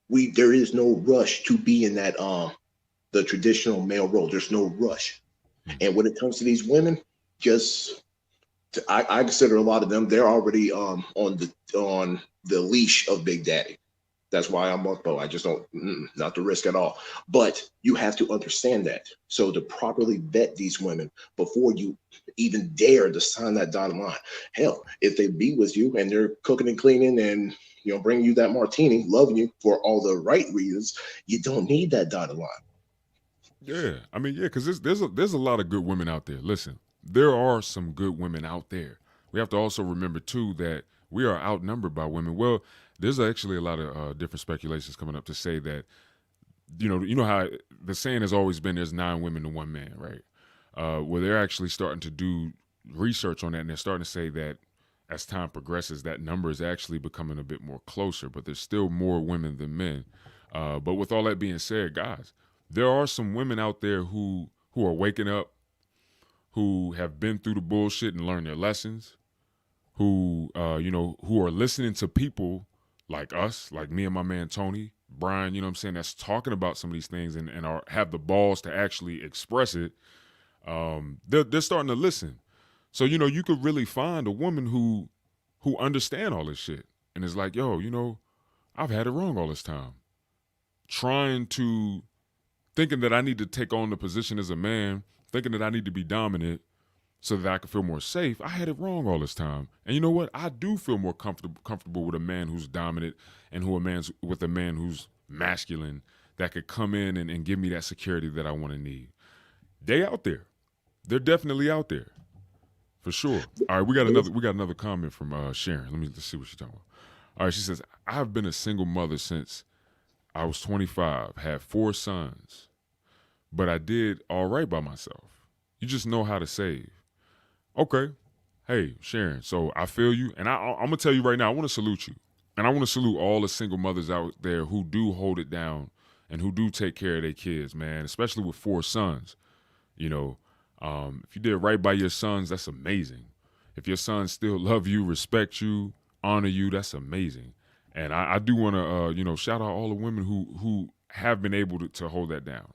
S3: There is no rush to be in that the traditional male role. There's no rush, and when it comes to these women, I consider a lot of them, they're already on the leash of Big Daddy. That's why I'm up, I just don't, not the risk at all. But you have to understand that. So to properly vet these women before you even dare to sign that dotted line. Hell, if they be with you and they're cooking and cleaning and bringing you that martini, loving you for all the right reasons, you don't need that dotted line.
S1: Yeah, because there's a lot of good women out there. Listen. There are some good women out there. We have to also remember, too, that we are outnumbered by women. Well, there's actually a lot of different speculations coming up to say that you know how the saying has always been there's 9 women to 1 man, right? Well, they're actually starting to do research on that, and they're starting to say that as time progresses, that number is actually becoming a bit more closer, but there's still more women than men. But with all that being said, guys, there are some women out there who are waking up, who have been through the bullshit and learned their lessons, who who are listening to people like us, like me and my man Tony, Brian, you know what I'm saying, that's talking about some of these things and are have the balls to actually express it. They're starting to listen. So, you could really find a woman who understand all this shit and is like, yo, I've had it wrong all this time. Thinking that I need to take on the position as a man, thinking that I need to be dominant so that I can feel more safe. I had it wrong all this time. And you know what? I do feel more comfortable with a man who's dominant and with a man who's masculine that could come in and give me that security that I want to need. They out there. They're definitely out there. For sure. All right, we got another comment from Sharon. Let's see what she's talking about. All right, she says, I've been a single mother since I was 25, had 4 sons, but I did all right by myself. You just know how to save. Okay. Hey, Sharon, so I feel you, and I'm going to tell you right now, I want to salute you. And I want to salute all the single mothers out there who do hold it down and who do take care of their kids, man, especially with 4 sons. If you did right by your sons, that's amazing. If your sons still love you, respect you, honor you, that's amazing. And I do want to, shout out all the women who have been able to hold that down.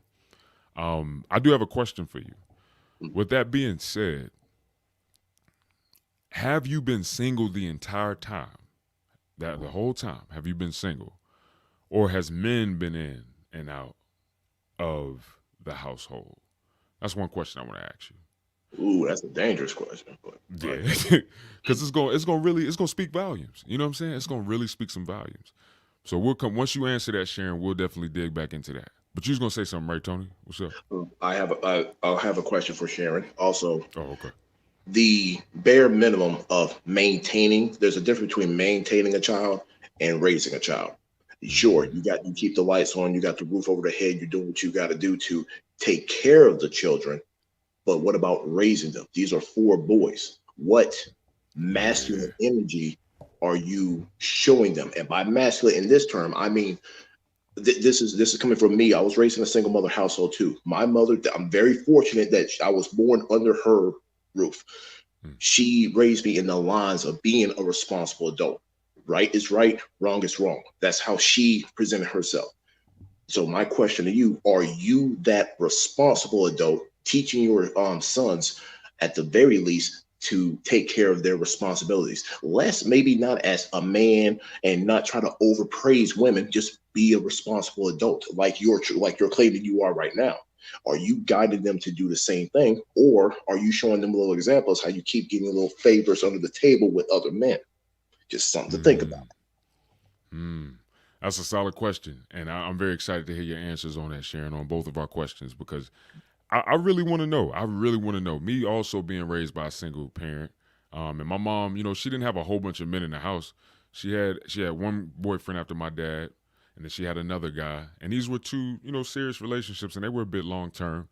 S1: I do have a question for you. With that being said, have you been single the entire time? The whole time, have you been single? Or has men been in and out of the household? That's one question I want to ask you.
S3: Ooh, that's a dangerous question. But,
S1: yeah, because it's gonna speak volumes. You know what I'm saying? It's gonna really speak some volumes. So we'll come once you answer that, Sharon. We'll definitely dig back into that. But you was gonna say something, right, Tony? What's up?
S3: I'll have a question for Sharon. Also,
S1: okay.
S3: The bare minimum of maintaining. There's a difference between maintaining a child and raising a child. Sure, you keep the lights on, you got the roof over the head, you're doing what you got to do to take care of the children. But what about raising them? These are 4 boys. What masculine energy are you showing them? And by masculine in this term, I mean this is coming from me. I was raised in a single mother household too. My mother, I'm very fortunate that I was born under her roof. She raised me in the lines of being a responsible adult. Right is right, wrong is wrong. That's how she presented herself. So my question to you, are you that responsible adult teaching your sons at the very least to take care of their responsibilities? Less, maybe not as a man and not try to overpraise women, just be a responsible adult like you're claiming you are right now. Are you guiding them to do the same thing, or are you showing them little examples how you keep getting little favors under the table with other men? Just something to think about.
S1: That's a solid question, and I'm very excited to hear your answers on that, Sharon, on both of our questions, because I really want to know. I really want to know. Me also being raised by a single parent, and my mom, she didn't have a whole bunch of men in the house. She had one boyfriend after my dad, and then she had another guy, and these were 2, serious relationships, and they were a bit long term.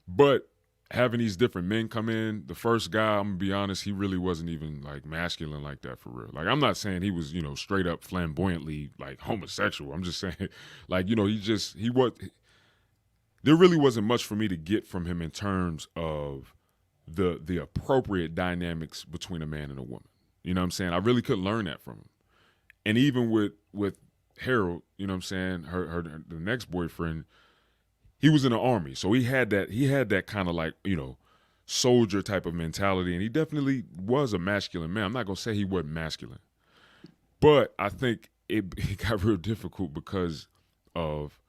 S1: But having these different men come in, the first guy, I'm gonna be honest, he really wasn't even like masculine like that for real. Like, I'm not saying he was, straight up flamboyantly like homosexual. I'm just saying, like, there really wasn't much for me to get from him in terms of the appropriate dynamics between a man and a woman. You know what I'm saying? I really couldn't learn that from him. And even with Harold, you know what I'm saying, the next boyfriend, he was in the army, so he had that kind of like, soldier type of mentality, and he definitely was a masculine man. I'm not gonna say he wasn't masculine, but I think it got real difficult because of,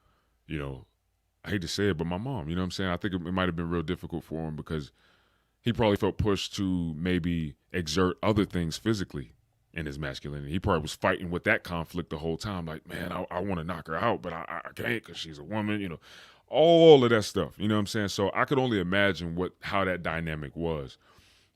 S1: I hate to say it, but my mom, you know what I'm saying? I think it might have been real difficult for him because he probably felt pushed to maybe exert other things physically in his masculinity. He probably was fighting with that conflict the whole time. Like, man, I want to knock her out, but I can't because she's a woman, all of that stuff. You know what I'm saying? So I could only imagine how that dynamic was.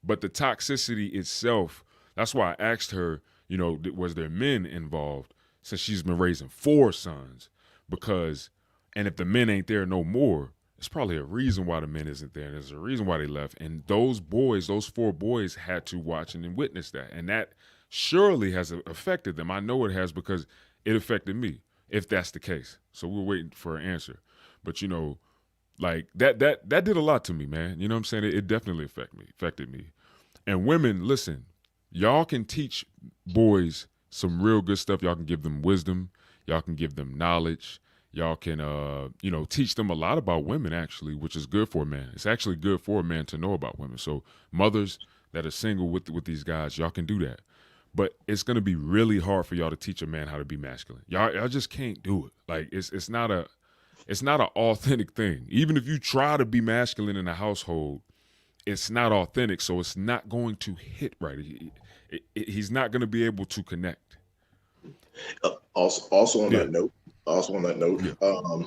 S1: But the toxicity itself That's why I asked her, was there men involved since she's been raising 4 sons? Because, and if the men ain't there no more, it's probably a reason why the men isn't there. And there's a reason why they left. And those 4 boys had to watch and witness that. And that surely has affected them. I know it has because it affected me, if that's the case. So we're waiting for an answer. But, like that did a lot to me, man. You know what I'm saying? It definitely affected me. And women, listen, y'all can teach boys some real good stuff. Y'all can give them wisdom. Y'all can give them knowledge. Y'all can, teach them a lot about women, actually, which is good for a man. It's actually good for a man to know about women. So mothers that are single with these guys, y'all can do that. But it's going to be really hard for y'all to teach a man how to be masculine. Y'all just can't do it. Like, it's not an authentic thing. Even if you try to be masculine in a household, it's not authentic, so it's not going to hit right. He's not going to be able to connect.
S3: Also on that note,
S1: yeah.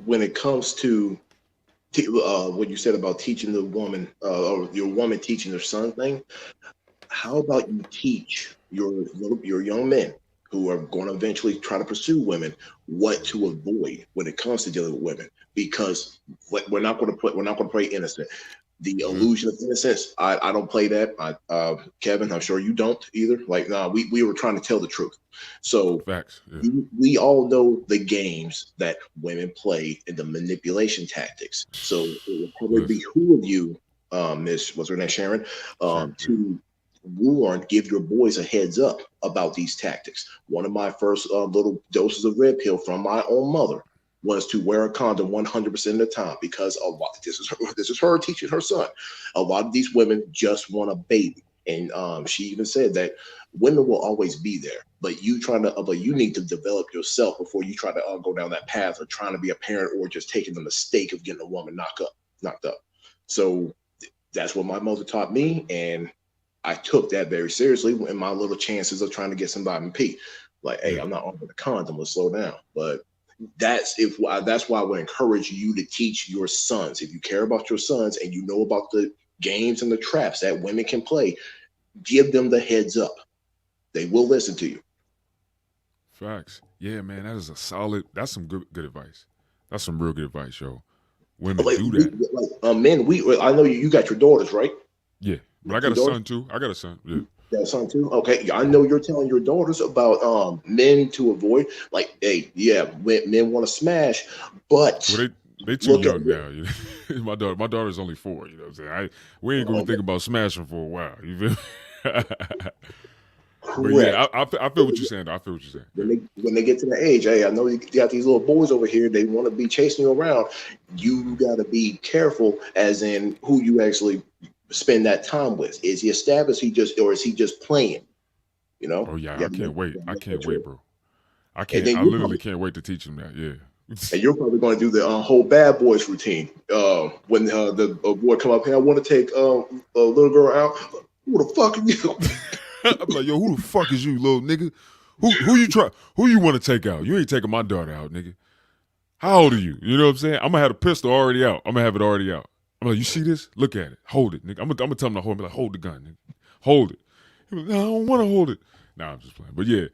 S3: When it comes to what you said about teaching the woman or your woman teaching her son thing, how about you teach your young men who are going to eventually try to pursue women what to avoid when it comes to dealing with women? Because we're not going to play innocent. The illusion of innocence, I don't play that. Kevin, I'm sure you don't either. Like, no, we were trying to tell the truth. So
S1: Facts. Yeah.
S3: we all know the games that women play and the manipulation tactics. So it would probably behoove you, Miss, what's her name, Sharon, to warn, give your boys a heads up about these tactics. One of my first little doses of red pill from my own mother was to wear a condom 100% of the time, because this is her teaching her son. A lot of these women just want a baby, and she even said that women will always be there, but you need to develop yourself before you try to go down that path of trying to be a parent or just taking the mistake of getting a woman knocked up. So that's what my mother taught me, and I took that very seriously in my little chances of trying to get some vitamin P. Like, hey, I'm not offering a condom, let's slow down. But that's why I would encourage you to teach your sons. If you care about your sons and you know about the games and the traps that women can play, give them the heads up. They will listen to you.
S1: Facts. Yeah, man, that's some good advice. That's some real good advice, yo. Women do that.
S3: Men, I know you got your daughters, right?
S1: Yeah, but I got a son too. I got a son. Yeah.
S3: You got a son too? Okay. I know you're telling your daughters about men to avoid. Like, hey, yeah, men want to smash, but
S1: well, they too young now. You know? my daughter's only 4. You know what I'm saying? We ain't gonna think about smashing for a while. You feel me? But yeah, I feel what you're saying. I feel what you're saying.
S3: When they get to the age, hey, I know you got these little boys over here. They want to be chasing you around. You got to be careful, as in who you actually spend that time with. Is he established? Or is he just playing? You know?
S1: Oh yeah, I can't wait. I can't wait, bro. I literally can't wait to teach him that. Yeah.
S3: And you're probably going to do the whole bad boys routine. When the boy come up here, I want to take a little girl out. Who the fuck are you?
S1: I'm like, yo, who the fuck is you, little nigga? Who you want to take out? You ain't taking my daughter out, nigga. How old are you? You know what I'm saying? I'm gonna have the pistol already out. I'm gonna have it already out. I'm like, you see this? Look at it. Hold it, nigga. I'm gonna tell him to hold it. Like, hold the gun, nigga. Hold it. He was like, no, I don't want to hold it. Nah, I'm just playing. But yeah.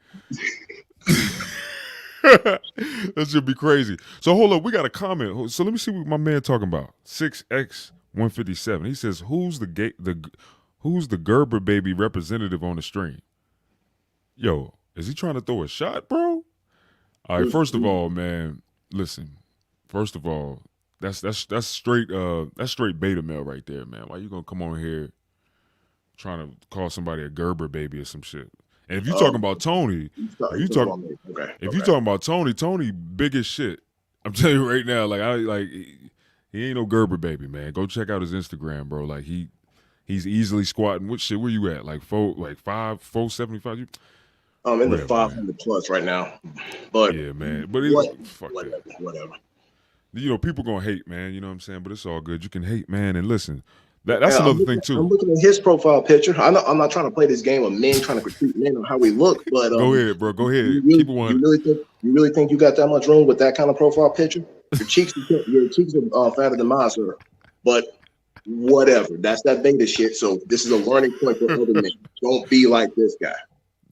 S1: That should be crazy. So hold up, we got a comment. So let me see what my man talking about. 6X157. He says, who's the Gerber baby representative on the stream? Yo, is he trying to throw a shot, bro? All right, first of all, man, listen. First of all, that's straight beta male right there, man. Why you gonna come on here trying to call somebody a Gerber baby or some shit? And if you talking about Tony, if you talking about Tony big as shit. I'm telling you right now, he ain't no Gerber baby, man. Go check out his Instagram, bro. Like he's easily squatting. What shit? Where you at? Like 475?
S3: I'm in the 500 plus right now. But
S1: yeah, man. But whatever. You know, people gonna hate, man. You know what I'm saying? But it's all good. You can hate, man. And listen, that's another thing too.
S3: I'm looking at his profile picture. I'm not trying to play this game of men trying to critique men on how we look. But
S1: go ahead, bro. Go ahead.
S3: Keep it one. You really think you got that much room with that kind of profile picture? Your cheeks are fatter than mine, sir. But whatever. That's that beta shit. So this is a learning point for other men. Don't be like this guy.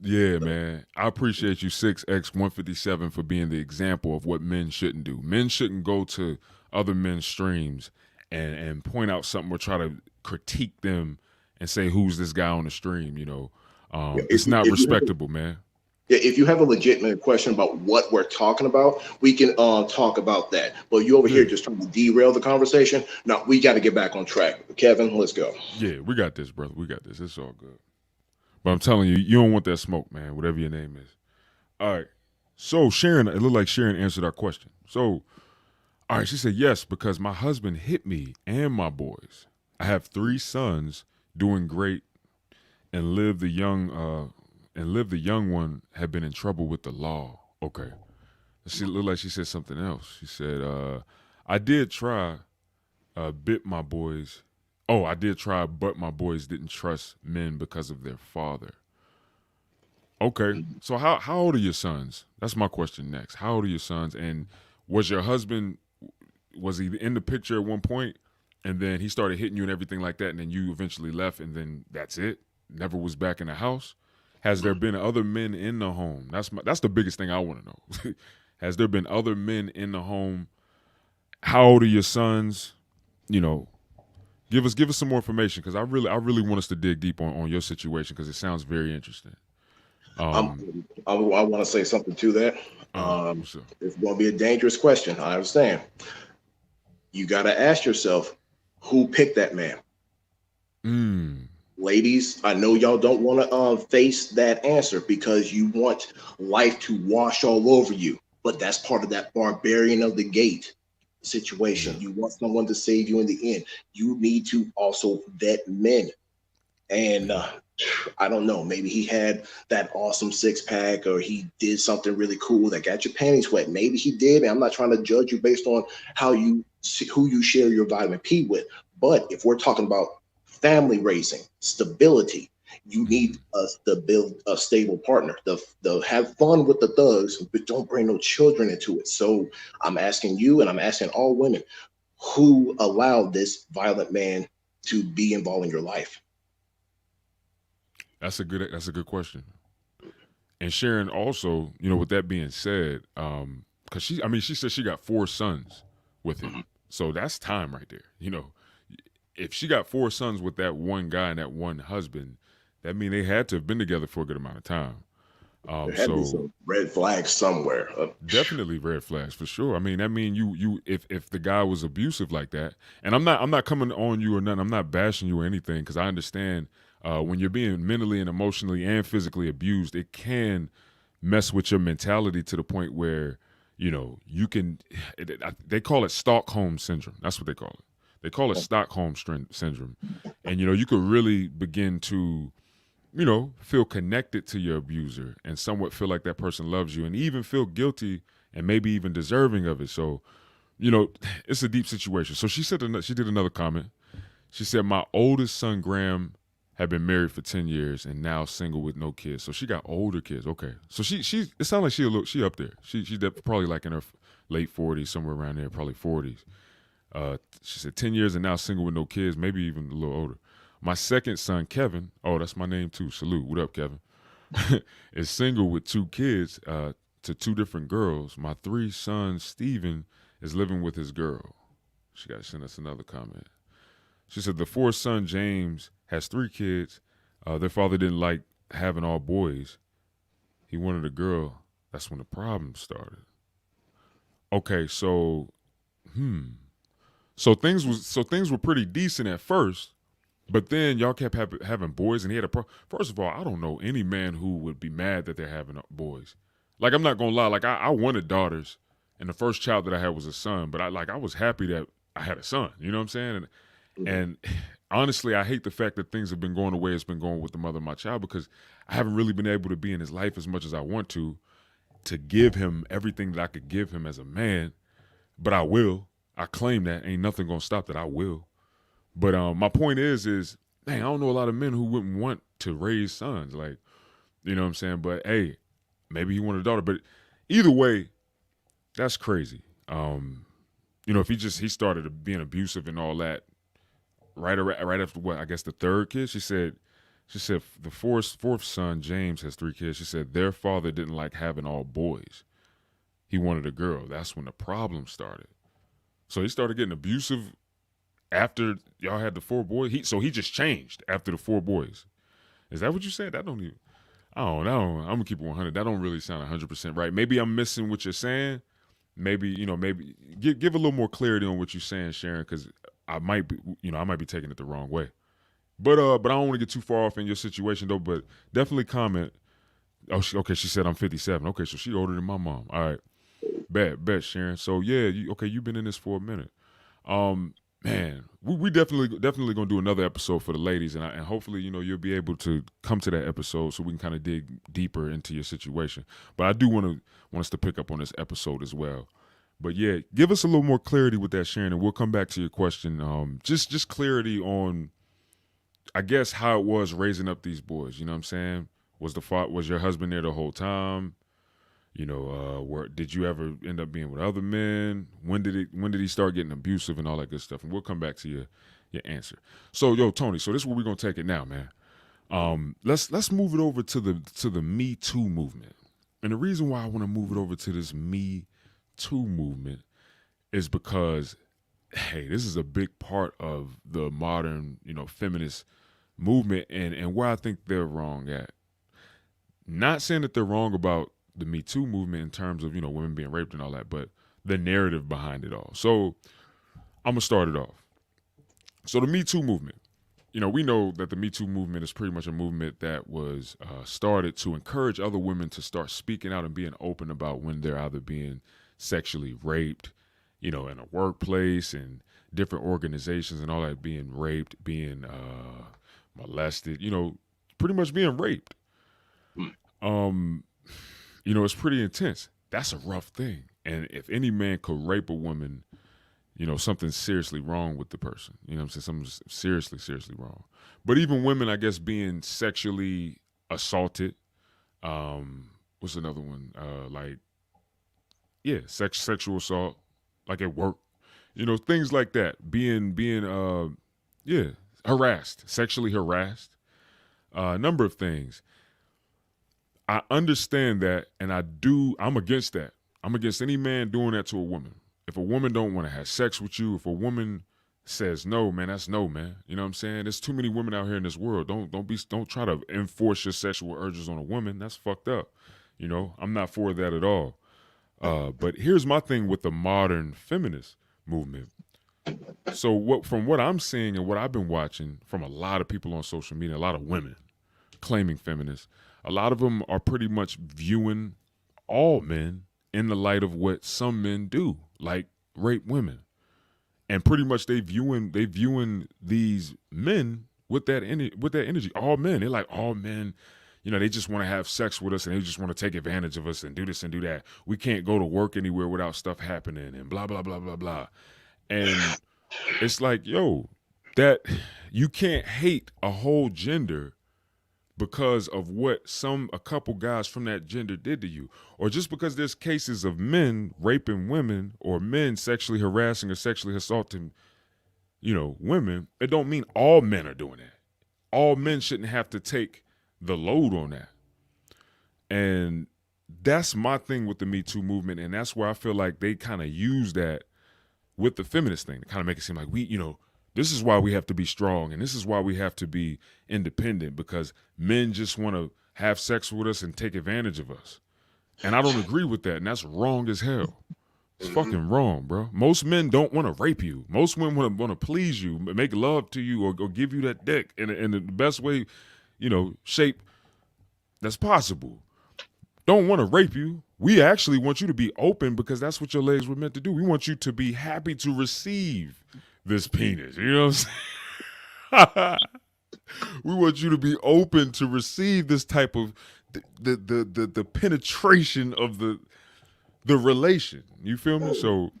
S1: Yeah, man. I appreciate you, 6X157, for being the example of what men shouldn't do. Men shouldn't go to other men's streams and point out something or try to critique them and say, who's this guy on the stream, you know. It's not respectable, man.
S3: If you have a legitimate question about what we're talking about, we can talk about that. But you over here just trying to derail the conversation. No, we got to get back on track. Kevin, let's go.
S1: Yeah, we got this, brother. We got this. It's all good. But I'm telling you, you don't want that smoke, man, whatever your name is. All right. So Sharon, it looked like Sharon answered our question. So, all right, she said, yes, because my husband hit me and my boys. I have 3 sons doing great, and the young one had been in trouble with the law. Okay. She looked like she said something else. She said, I did try, bit my boys. Oh, I did try, but my boys didn't trust men because of their father. Okay. So how old are your sons? That's my question next. How old are your sons? And was your husband, was he in the picture at one point and then he started hitting you and everything like that and then you eventually left and then that's it? Never was back in the house? Has there been other men in the home? That's the biggest thing I want to know. Has there been other men in the home? How old are your sons? You know, give us some more information because I really want us to dig deep on your situation because it sounds very interesting.
S3: I want to say something to that. It's going to be a dangerous question. I understand. You got to ask yourself, who picked that man? Ladies, I know y'all don't want to face that answer because you want life to wash all over you, but that's part of that barbarian of the gate situation. You want someone to save you in the end. You need to also vet men. And I don't know, maybe he had that awesome 6-pack or he did something really cool that got your panties wet. Maybe he did. And I'm not trying to judge you based on who you share your vitamin P with. But if we're talking about family raising, stability, you need to build a stable partner. The have fun with the thugs, but don't bring no children into it. So I'm asking you, and I'm asking all women, who allowed this violent man to be involved in your life?
S1: That's a good question. And Sharon also, you know, with that being said, because she said she got 4 sons with him, so that's time right there. You know, if she got 4 sons with that one guy and that one husband, that means they had to have been together for a good amount of time.
S3: There had to be some red flags somewhere.
S1: Definitely red flags for sure. I mean, that mean you if the guy was abusive like that, and I'm not coming on you or nothing. I'm not bashing you or anything because I understand when you're being mentally and emotionally and physically abused, it can mess with your mentality to the point where you know you can. They call it Stockholm syndrome. That's what they call it. They call it Stockholm syndrome, and you know you could really begin to, you know, feel connected to your abuser and somewhat feel like that person loves you and even feel guilty and maybe even deserving of it. So, you know, it's a deep situation. So she did another comment. She said, my oldest son, Graham, had been married for 10 years and now single with no kids. So she got older kids. Okay. So it sounds like she up there. She's probably like in her late 40s, somewhere around there, probably 40s. She said 10 years and now single with no kids, maybe even a little older. My second son, Kevin, oh, that's my name too. Salute. What up, Kevin? Is single with 2 kids to 2 different girls. My 3 sons, Steven, is living with his girl. She got to send us another comment. She said the 4th son, James, has 3 kids. Their father didn't like having all boys. He wanted a girl. That's when the problem started. Okay, so, So things were pretty decent at first. But then y'all kept having boys, and he had a First of all, I don't know any man who would be mad that they're having boys. Like, I'm not gonna lie. Like, I wanted daughters, and the first child that I had was a son. But I was happy that I had a son. You know what I'm saying? And honestly, I hate the fact that things have been going the way it's been going with the mother of my child because I haven't really been able to be in his life as much as I want to give him everything that I could give him as a man. But I will. I claim that. Ain't nothing gonna stop that. I will. But my point is, dang, I don't know a lot of men who wouldn't want to raise sons. Like, you know what I'm saying? But hey, maybe he wanted a daughter. But either way, that's crazy. You know, if he started being abusive and all that right after what I guess the third kid. She said the fourth son James has 3 kids. She said their father didn't like having all boys. He wanted a girl. That's when the problem started. So he started getting abusive after y'all had the 4 boys. So he just changed after the 4 boys. Is that what you said? I don't know. I'm gonna keep it 100. That don't really sound 100% right. Maybe I'm missing what you're saying. Maybe give a little more clarity on what you're saying, Sharon, because I might be taking it the wrong way. But I don't want to get too far off in your situation though. But definitely comment. Oh, okay. She said I'm 57. Okay, so she older than my mom. All right, bet, Sharon. So yeah, you've been in this for a minute. Man, we definitely gonna do another episode for the ladies, and hopefully you'll be able to come to that episode so we can kind of dig deeper into your situation. But I do want us to pick up on this episode as well. But yeah, give us a little more clarity with that, Sharon, and we'll come back to your question. Just clarity on, I guess, how it was raising up these boys. You know what I'm saying? Was your husband there the whole time? Where did you ever end up being with other men? When did he start getting abusive and all that good stuff? And we'll come back to your answer. So Tony, so this is where we're gonna take it now, man. Let's move it over to the Me Too movement. And the reason why I want to move it over to this Me Too movement is because, hey, this is a big part of the modern, feminist movement and where I think they're wrong at. Not saying that they're wrong about the Me Too movement in terms of, women being raped and all that, but the narrative behind it all. So I'm going to start it off. So the Me Too movement, we know that the Me Too movement is pretty much a movement that was started to encourage other women to start speaking out and being open about when they're either being sexually raped, in a workplace and different organizations and all that, being raped, being molested, pretty much being raped. It's pretty intense. That's a rough thing. And if any man could rape a woman, something's seriously wrong with the person. You know what I'm saying? Something's seriously, seriously wrong. But even women, I guess, being sexually assaulted. What's another one? Sexual assault, like at work. Things like that. Being harassed, sexually harassed. A number of things. I understand that, and I'm against that. I'm against any man doing that to a woman. If a woman don't want to have sex with you, if a woman says no, man, that's no, man. You know what I'm saying? There's too many women out here in this world. Don't try to enforce your sexual urges on a woman. That's fucked up. I'm not for that at all. But here's my thing with the modern feminist movement. So from what I'm seeing and what I've been watching from a lot of people on social media, a lot of women claiming feminists, a lot of them are pretty much viewing all men in the light of what some men do, like rape women. And pretty much they viewing these men with that energy. All men. They're like, all men, they just want to have sex with us and they just want to take advantage of us and do this and do that. We can't go to work anywhere without stuff happening and blah, blah, blah, blah, blah. And it's like, that you can't hate a whole gender because of what a couple guys from that gender did to you. Or just because there's cases of men raping women or men sexually harassing or sexually assaulting, women, it don't mean all men are doing that. All men shouldn't have to take the load on that. And that's my thing with the Me Too movement, and that's where I feel like they kind of use that with the feminist thing to kind of make it seem like this is why we have to be strong and this is why we have to be independent, because men just want to have sex with us and take advantage of us. And I don't agree with that, and that's wrong as hell. It's fucking wrong, bro. Most men don't want to rape you. Most women want to please you, make love to you, or give you that dick in the best way, shape that's possible. Don't want to rape you. We actually want you to be open because that's what your legs were meant to do. We want you to be happy to receive this penis. You know what I'm saying? We want you to be open to receive this type of the penetration of the relation. You feel me? So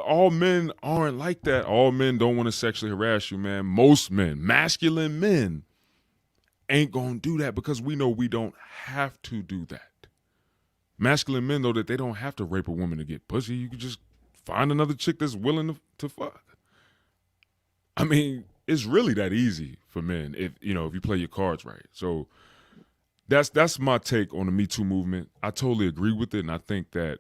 S1: all men aren't like that. All men don't want to sexually harass you, man. Most men, masculine men, ain't gonna do that because we know we don't have to do that. Masculine men know that they don't have to rape a woman to get pussy. You can just find another chick that's willing to fuck. I mean, it's really that easy for men if you play your cards right. So that's my take on the Me Too movement. I totally agree with it, and I think that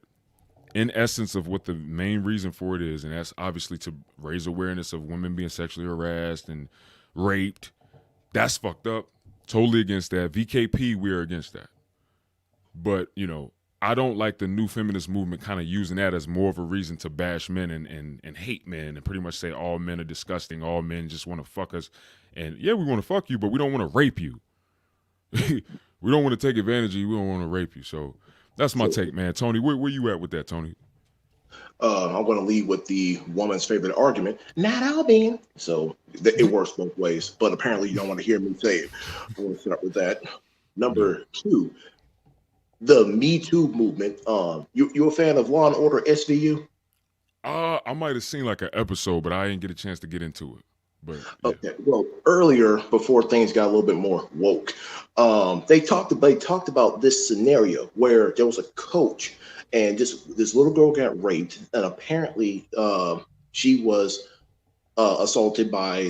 S1: in essence of what the main reason for it is, and that's obviously to raise awareness of women being sexually harassed and raped. That's fucked up. Totally against that. VKP, we're against that. But, I don't like the new feminist movement kind of using that as more of a reason to bash men and hate men and pretty much say all men are disgusting, all men just want to fuck us. And yeah, we want to fuck you, but we don't want to rape you. We don't want to take advantage of you. We don't want to rape you. So that's my take, man. Tony, where you at with that, Tony?
S3: I'm going to lead with the woman's favorite argument, not all men. So it works both ways, but apparently you don't want to hear me say it. I'm going to start with that. Number two, the Me Too movement. You a fan of Law and Order SVU?
S1: I might have seen like an episode, but I didn't get a chance to get into it. But yeah.
S3: Okay, well, earlier before things got a little bit more woke, they talked about this scenario where there was a coach and this little girl got raped, and apparently she was assaulted by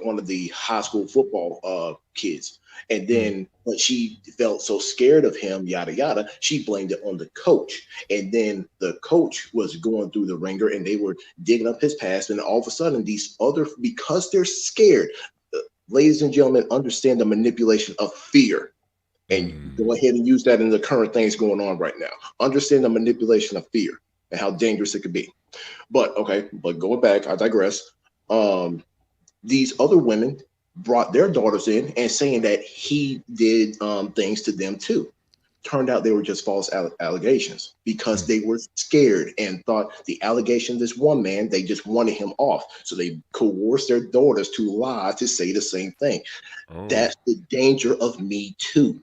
S3: one of the high school football kids. And then but she felt so scared of him, yada yada, she blamed it on the coach. And then the coach was going through the ringer and they were digging up his past, and all of a sudden because they're scared, ladies and gentlemen, understand the manipulation of fear. And go ahead and use that in the current things going on right now. Understand the manipulation of fear and how dangerous it could be. But going back, I digress. These other women brought their daughters in and saying that he did things to them too. Turned out they were just false allegations because they were scared and thought the allegation of this one man, they just wanted him off. So they coerced their daughters to lie to say the same thing. That's the danger of Me Too.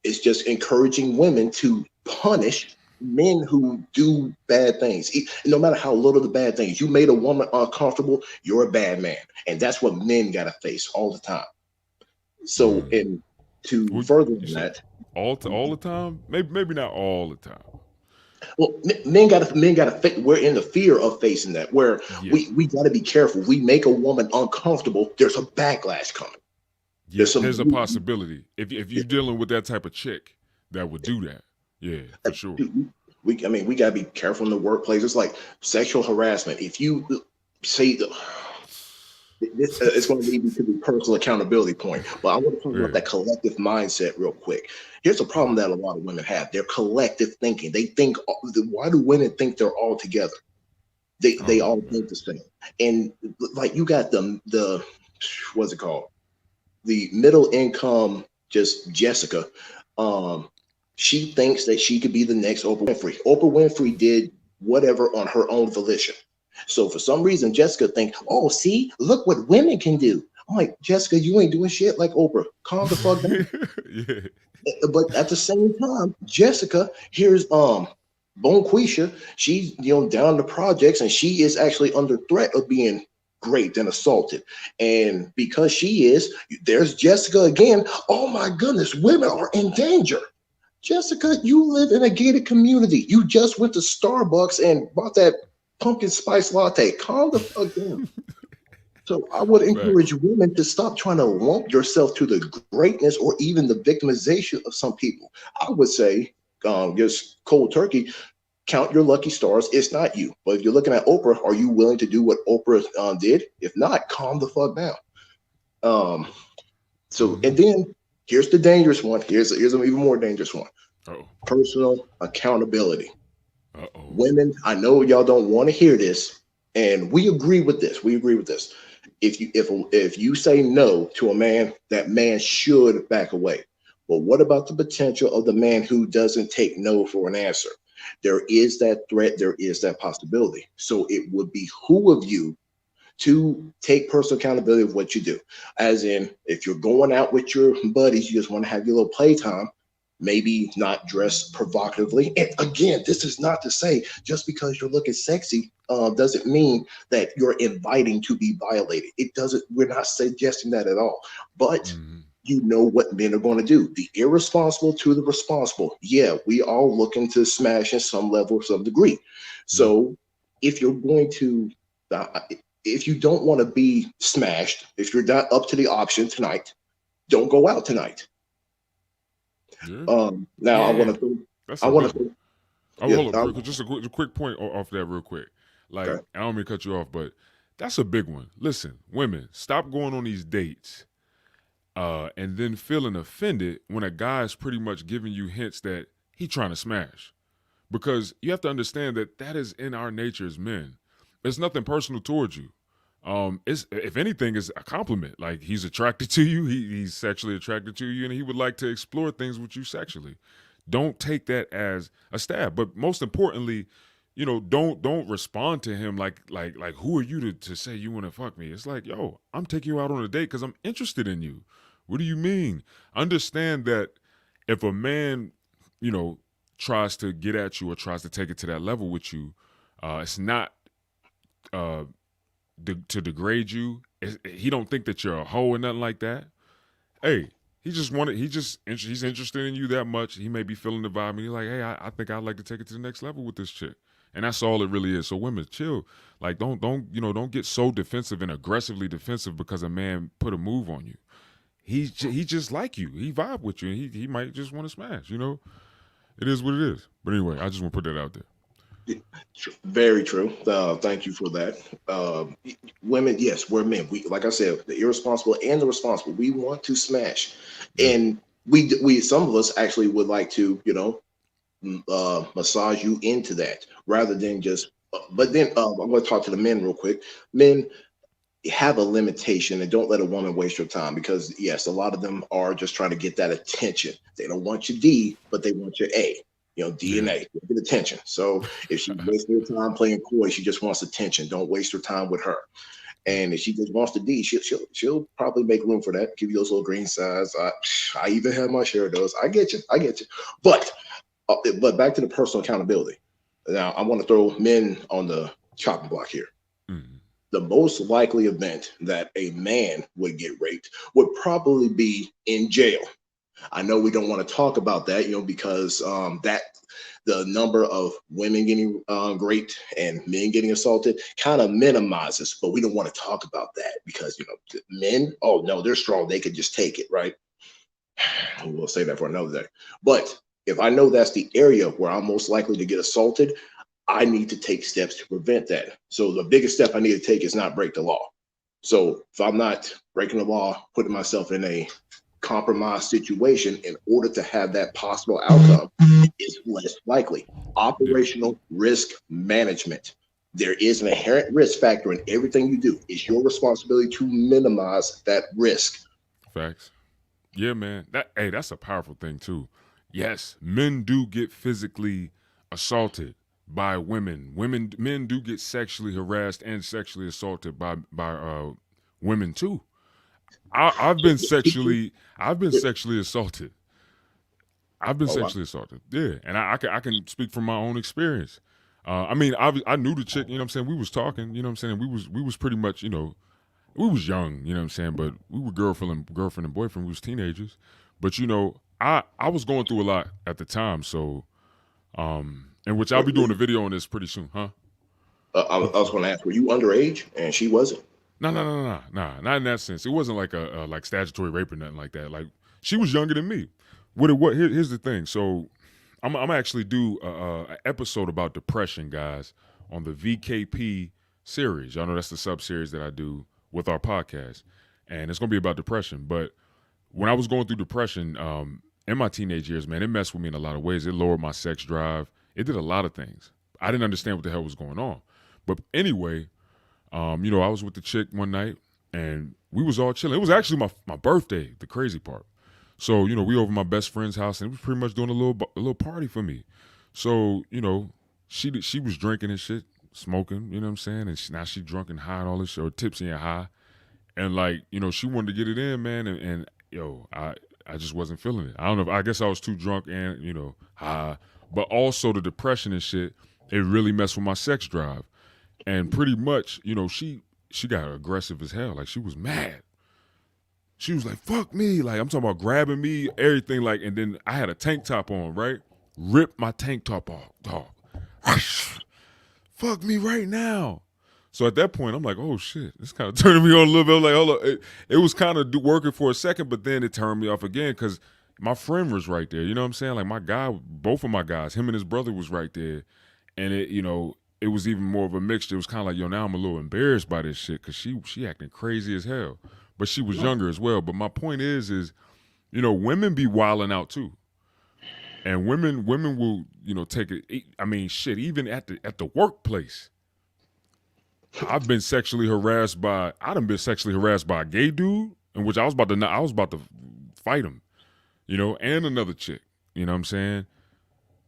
S3: It's just encouraging women to punish men who do bad things. No matter how little the bad things, you made a woman uncomfortable, you're a bad man. And that's what men got to face all the time. So, and to further than that,
S1: all the time, maybe not all the time.
S3: Well, men got to. We're in the fear of facing that. Where we got to be careful. We make a woman uncomfortable. There's a backlash coming.
S1: Yeah, there's a possibility if you're dealing with that type of chick that would do that. Yeah, for sure.
S3: We got to be careful in the workplace. It's like sexual harassment. If you say it's going to lead me to the personal accountability point. But I want to talk about that collective mindset real quick. Here's a problem that a lot of women have. Their collective thinking. They think, why do women think they're all together? They all think the same. And like you got the what's it called? The middle income, just Jessica. She thinks that she could be the next Oprah Winfrey. Oprah Winfrey did whatever on her own volition. So for some reason, Jessica thinks, oh, see, look what women can do. I'm like, Jessica, you ain't doing shit like Oprah. Calm the fuck down. Yeah. But at the same time, Jessica, here's Bonquisha. She's down the projects, and she is actually under threat of being raped and assaulted. And because she is, there's Jessica again. Oh my goodness, women are in danger. Jessica, you live in a gated community. You just went to Starbucks and bought that pumpkin spice latte. Calm the fuck down. So I would encourage women to stop trying to lump yourself to the greatness or even the victimization of some people. I would say, just cold turkey, count your lucky stars. It's not you. But if you're looking at Oprah, are you willing to do what Oprah did? If not, calm the fuck down. And then here's the dangerous one. Here's an even more dangerous one. Personal accountability. Women, I know y'all don't want to hear this, and we agree with this. If you say no to a man, that man should back away. But what about the potential of the man who doesn't take no for an answer? There is that threat. There is that possibility. So it would behoove you to take personal accountability of what you do. As in, if you're going out with your buddies, you just want to have your little playtime, maybe not dress provocatively. And again, this is not to say just because you're looking sexy doesn't mean that you're inviting to be violated. It doesn't. We're not suggesting that at all. But you know what men are going to do. The irresponsible to the responsible. Yeah, we all looking to smash in some level, some degree. So if you're going to, if you don't want to be smashed, if you're not up to the option tonight, don't go out tonight.
S1: Yeah.
S3: Now
S1: Yeah. That's
S3: I
S1: a
S3: want
S1: big one.
S3: to,
S1: Oh,
S3: yeah,
S1: hold up, just a quick point off that real quick. Like,
S3: okay.
S1: I don't mean to cut you off, but that's a big one. Listen, women, stop going on these dates and then feeling offended when a guy is pretty much giving you hints that he trying to smash. Because you have to understand that that is in our nature as men. It's nothing personal towards you. It's if anything, is a compliment. Like he's attracted to you, he's sexually attracted to you, and he would like to explore things with you sexually. Don't take that as a stab. But most importantly, don't respond to him like who are you to say you want to fuck me? It's like, yo, I'm taking you out on a date because I'm interested in you. What do you mean? Understand that if a man, you know, tries to get at you or tries to take it to that level with you, it's not to degrade you. He don't think that you're a hoe or nothing like that. Hey, he's interested in you that much. He may be feeling the vibe, and he's like, hey, I think I'd like to take it to the next level with this chick. And that's all it really is. So women, chill. Like don't get so defensive and aggressively defensive because a man put a move on you. He just like you. He vibe with you. And he might just want to smash. It is what it is. But anyway, I just want to put that out there.
S3: Very true. Thank you for that. Women, yes, we're men. We, like I said, the irresponsible and the responsible. We want to smash, and we some of us actually would like to, massage you into that rather than just. But then I'm going to talk to the men real quick. Men, have a limitation and don't let a woman waste your time, because yes, a lot of them are just trying to get that attention. They don't want your D, but they want your A. D and A, get attention. So if she's wasting her time playing coy, she just wants attention. Don't waste your time with her. And if she just wants the D, she'll probably make room for that. Give you those little green signs. I even have my share of those. I get you. But back to the personal accountability. Now I want to throw men on the chopping block here. Mm-hmm. The most likely event that a man would get raped would probably be in jail. I know we don't want to talk about that, because that the number of women getting raped and men getting assaulted kind of minimizes, but we don't want to talk about that because, men, oh no, they're strong. They could just take it, right? We'll say that for another day. But if I know that's the area where I'm most likely to get assaulted, I need to take steps to prevent that. So the biggest step I need to take is not break the law. So if I'm not breaking the law, putting myself in a compromised situation in order to have that possible outcome is less likely. Operational risk management. There is an inherent risk factor in everything you do. It's your responsibility to minimize that risk.
S1: Facts. Yeah, man. That's a powerful thing too. Yes, men do get physically assaulted by women. Men do get sexually harassed and sexually assaulted by women too. I've been sexually assaulted. I've been sexually assaulted. Yeah, and I can speak from my own experience. I knew the chick. You know what I'm saying? We was talking. You know what I'm saying? We was pretty much, we was young. You know what I'm saying? But we were girlfriend and boyfriend. We was teenagers. But I was going through a lot at the time. So, in which I'll be doing a video on this pretty soon, huh?
S3: I was going to ask, were you underage and she wasn't?
S1: No, not in that sense. It wasn't like a like statutory rape or nothing like that. Like she was younger than me. Here's the thing. So I'm actually do a episode about depression, guys, on the VKP series. Y'all know that's the sub series that I do with our podcast, and it's gonna be about depression. But when I was going through depression in my teenage years, man, it messed with me in a lot of ways. It lowered my sex drive. It did a lot of things. I didn't understand what the hell was going on. But anyway. I was with the chick one night and we was all chilling. It was actually my birthday, the crazy part. So, we over my best friend's house and it was pretty much doing a little party for me. So, she was drinking and shit, smoking, you know what I'm saying? And now she drunk and high and all this shit, or tipsy and high. And she wanted to get it in, man. And I just wasn't feeling it. I don't know. I guess I was too drunk and, high. But also the depression and shit, it really messed with my sex drive. And pretty much, she got aggressive as hell. Like she was mad. She was like, fuck me. Like I'm talking about grabbing me, everything. Like, and then I had a tank top on, right? Ripped my tank top off, dog. fuck me right now. So at that point, I'm like, oh shit, it's kind of turning me on a little bit. I'm like, hold on. It was kind of working for a second, but then it turned me off again because my friend was right there. You know what I'm saying? Like my guy, both of my guys, him and his brother was right there. And it was even more of a mixture. It was kind of like, yo, now I'm a little embarrassed by this shit because she acting crazy as hell. But she was younger as well. But my point is, women be wilding out too. And women will, take it. I mean, shit, even at the workplace. I done been sexually harassed by a gay dude, in which I was about to fight him, and another chick. You know what I'm saying?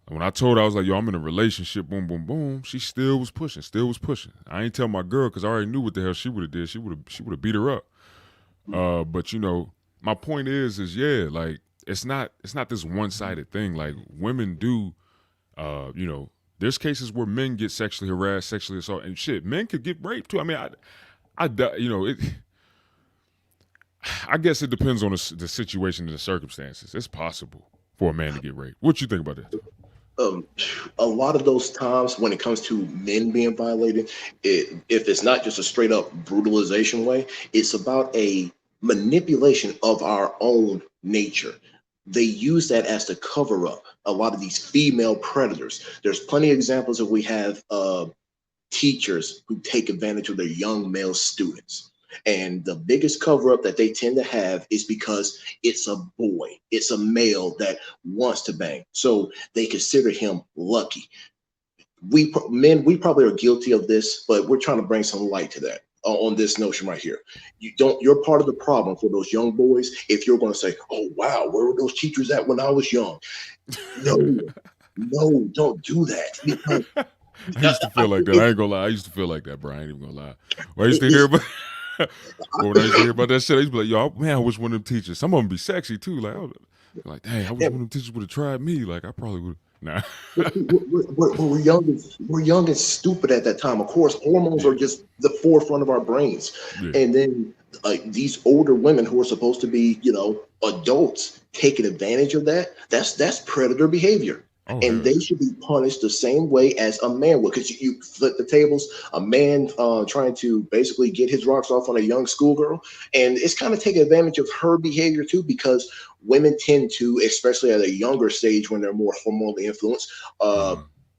S1: And when I told her, I was like, yo, I'm in a relationship, boom, boom, boom, she still was pushing. I ain't tell my girl because I already knew what the hell she would have did. She would have beat her up. But my point is yeah, like it's not this one-sided thing. Like women do, there's cases where men get sexually harassed, sexually assaulted, and shit, men could get raped too. I mean, I guess it depends on the situation and the circumstances. It's possible for a man to get raped. What you think about that?
S3: A lot of those times when it comes to men being violated, if it's not just a straight up brutalization way, it's about a manipulation of our own nature. They use that as the cover up a lot of these female predators. There's plenty of examples that we have teachers who take advantage of their young male students. And the biggest cover up that they tend to have is because it's a boy, it's a male that wants to bang. So they consider him lucky. We probably are guilty of this, but we're trying to bring some light to that on this notion right here. You're part of the problem for those young boys if you're going to say, oh, wow, where were those teachers at when I was young? No, don't do that. Because
S1: I used to feel like that. I ain't gonna lie. I used to feel like that, bro. I ain't even gonna lie. When I used to hear about when I used to hear about that shit, I used to be like, yo, man, I wish one of them teachers. Some of them be sexy too. Like, dang, I wish one of them teachers would have tried me. Like, I probably would. Nah.
S3: we're young and stupid at that time. Of course, hormones are just the forefront of our brains. Yeah. And then these older women who are supposed to be, adults taking advantage of that. That's predator behavior. Oh, and they should be punished the same way as a man would. Because you flip the tables, a man trying to basically get his rocks off on a young schoolgirl. And it's kind of taking advantage of her behavior too, because women tend to, especially at a younger stage when they're more hormonally influenced,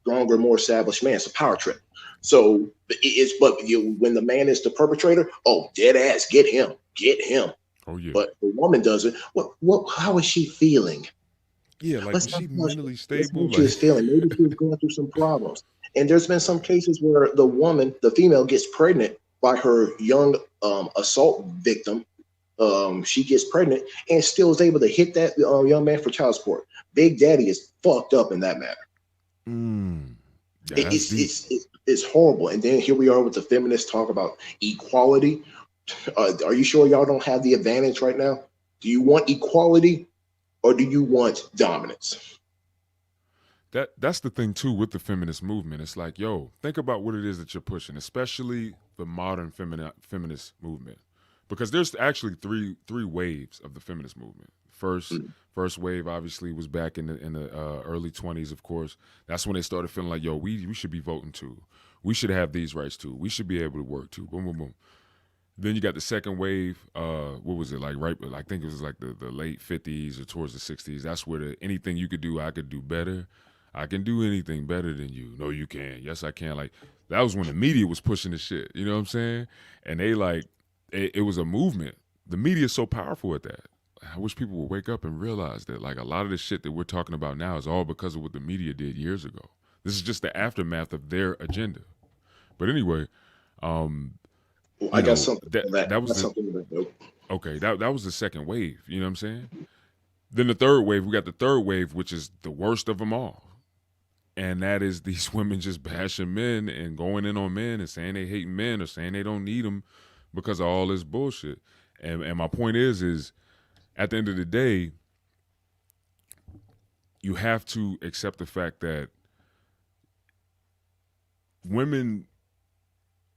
S3: stronger, more established man. It's a power trip. So when the man is the perpetrator, oh, dead ass, get him. Oh, yeah. But the woman does it. How is she feeling?
S1: Yeah, like is she mentally stable?
S3: She is feeling. Maybe she's going through some problems. And there's been some cases where the female gets pregnant by her young assault victim. She gets pregnant and still is able to hit that young man for child support. Big Daddy is fucked up in that matter. Yeah, it's horrible. And then here we are with the feminists talk about equality. Are you sure y'all don't have the advantage right now? Do you want equality? Or do you want dominance?
S1: That's the thing too with the feminist movement. It's like, yo, think about what it is that you're pushing, especially the modern feminist movement, because there's actually three waves of the feminist movement. First wave obviously was back in the early 20s, of course. That's when they started feeling like, yo, we should be voting too. We should have these rights too. We should be able to work too. Boom, boom, boom. Then you got the second wave. What was it like? Right, I think it was like the late 50s or towards the 60s. That's where anything you could do, I could do better. I can do anything better than you. No, you can. Yes, I can. Like that was when the media was pushing the shit. You know what I'm saying? And they it was a movement. The media is so powerful at that. I wish people would wake up and realize that like a lot of the shit that we're talking about now is all because of what the media did years ago. This is just the aftermath of their agenda. But anyway,
S3: I got something.
S1: That was okay. That was the second wave. You know what I'm saying? Then the third wave, we got the third wave, which is the worst of them all, and that is these women just bashing men and going in on men and saying they hate men or saying they don't need them because of all this bullshit. And my point is at the end of the day, you have to accept the fact that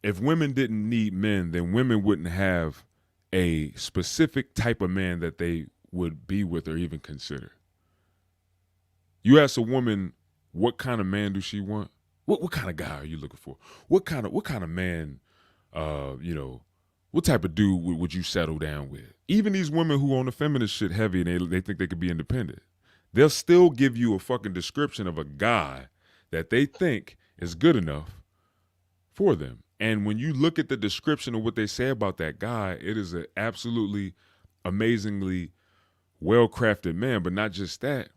S1: if women didn't need men, then women wouldn't have a specific type of man that they would be with or even consider. You ask a woman, what kind of man do she want? What kind of guy are you looking for? What kind of man, you know, what type of dude would you settle down with? Even these women who on the feminist shit heavy and they think they could be independent, they'll still give you a fucking description of a guy that they think is good enough for them. And when you look at the description of what they say about that guy, it is an absolutely amazingly well-crafted man. But not just that,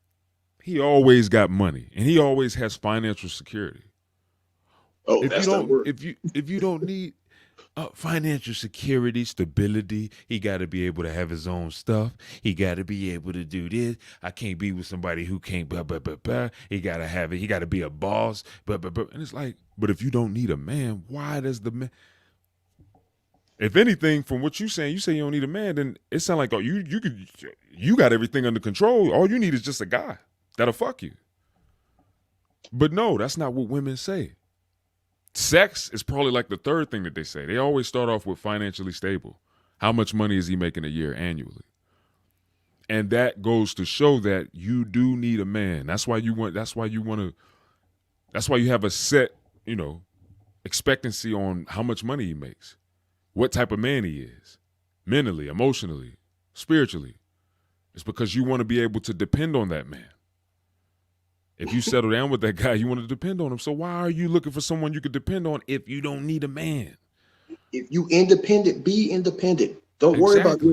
S1: he always got money and he always has financial security.
S3: Oh, that's the word.
S1: If you don't need financial security, stability, he got to be able to have his own stuff. He got to be able to do this. I can't be with somebody who can't. Blah, blah, blah, blah. He got to have it. He got to be a boss. Blah, blah, blah. And it's like, but if you don't need a man, why does the man? If anything, from what you say you don't need a man. Then it sounds like you got everything under control. All you need is just a guy that'll fuck you. But no, that's not what women say. Sex is probably like the third thing that they say. They always start off with financially stable. How much money is he making a year annually? And that goes to show that you do need a man. That's why you have a set, expectancy on how much money he makes, what type of man he is, mentally, emotionally, spiritually. It's because you want to be able to depend on that man. If you settle down with that guy, you want to depend on him. So why are you looking for someone you could depend on if you don't need a man?
S3: If you independent, be independent. Don't worry about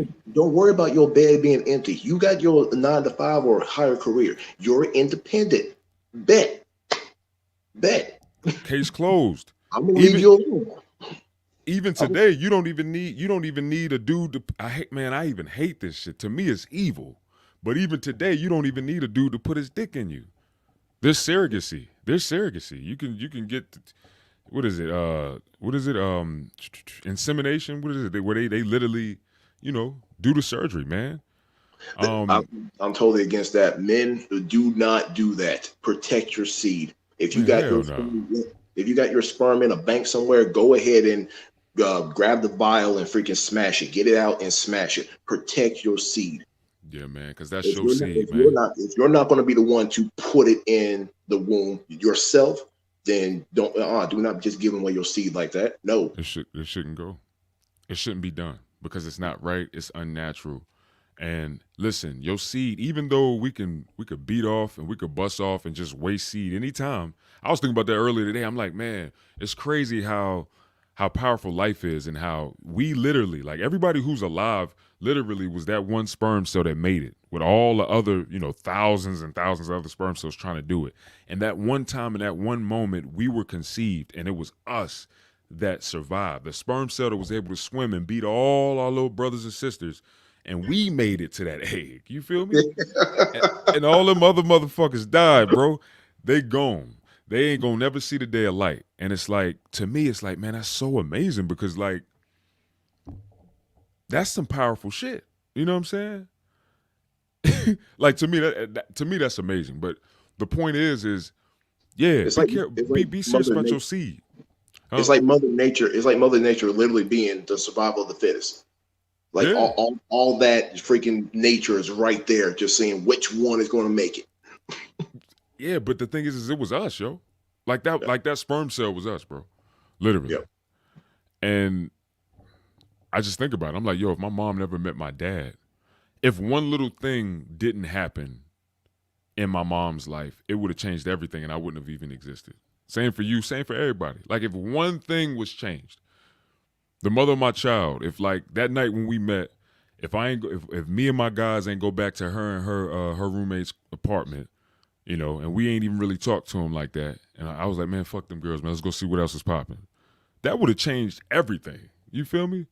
S3: your bed being empty. You got your 9-to-5 or higher career. You're independent. Bet.
S1: Case closed.
S3: I'm gonna leave you alone.
S1: Even today, you don't even need a dude to. I even hate this shit. To me, it's evil. But even today, you don't even need a dude to put his dick in you. There's surrogacy. You can get, what is it? Insemination. What is it? Where they literally, do the surgery, man.
S3: I'm totally against that. Men do not do that. Protect your seed. If you got your sperm in a bank somewhere, go ahead and grab the vial and freaking smash it. Get it out and smash it. Protect your seed.
S1: Yeah, man, because that's your seed, man.
S3: If you're not going to be the one to put it in the womb yourself, then do not just give away your seed like that. No,
S1: it shouldn't go. It shouldn't be done because it's not right. It's unnatural. And listen, your seed, even though we could beat off and we could bust off and just waste seed anytime. I was thinking about that earlier today. I'm like, man, it's crazy how powerful life is and how we literally, like everybody who's alive, literally was that one sperm cell that made it with all the other, thousands and thousands of other sperm cells trying to do it. And that one time in that one moment, we were conceived and it was us that survived. The sperm cell that was able to swim and beat all our little brothers and sisters. And we made it to that egg. You feel me? and all them other motherfuckers died, bro. They gone. They ain't gonna never see the day of light. And it's like, to me, it's like, man, that's so amazing because like, that's some powerful shit. You know what I'm saying? Like to me, that's amazing. But the point is, yeah, be serious about your seed. Huh?
S3: It's like Mother Nature. It's like Mother Nature literally being the survival of the fittest. Like all that freaking nature is right there, just saying which one is going to make it.
S1: Yeah, but the thing is it was us, yo. Like that sperm cell was us, bro. Literally.
S3: Yeah.
S1: And I just think about it. I'm like, yo, if my mom never met my dad, if one little thing didn't happen in my mom's life, it would have changed everything and I wouldn't have even existed. Same for you, same for everybody. Like if one thing was changed, the mother of my child, if like that night when we met, if me and my guys ain't go back to her and her roommate's apartment, and we ain't even really talked to him like that. And I was like, man, fuck them girls, man. Let's go see what else is popping. That would have changed everything. You feel me?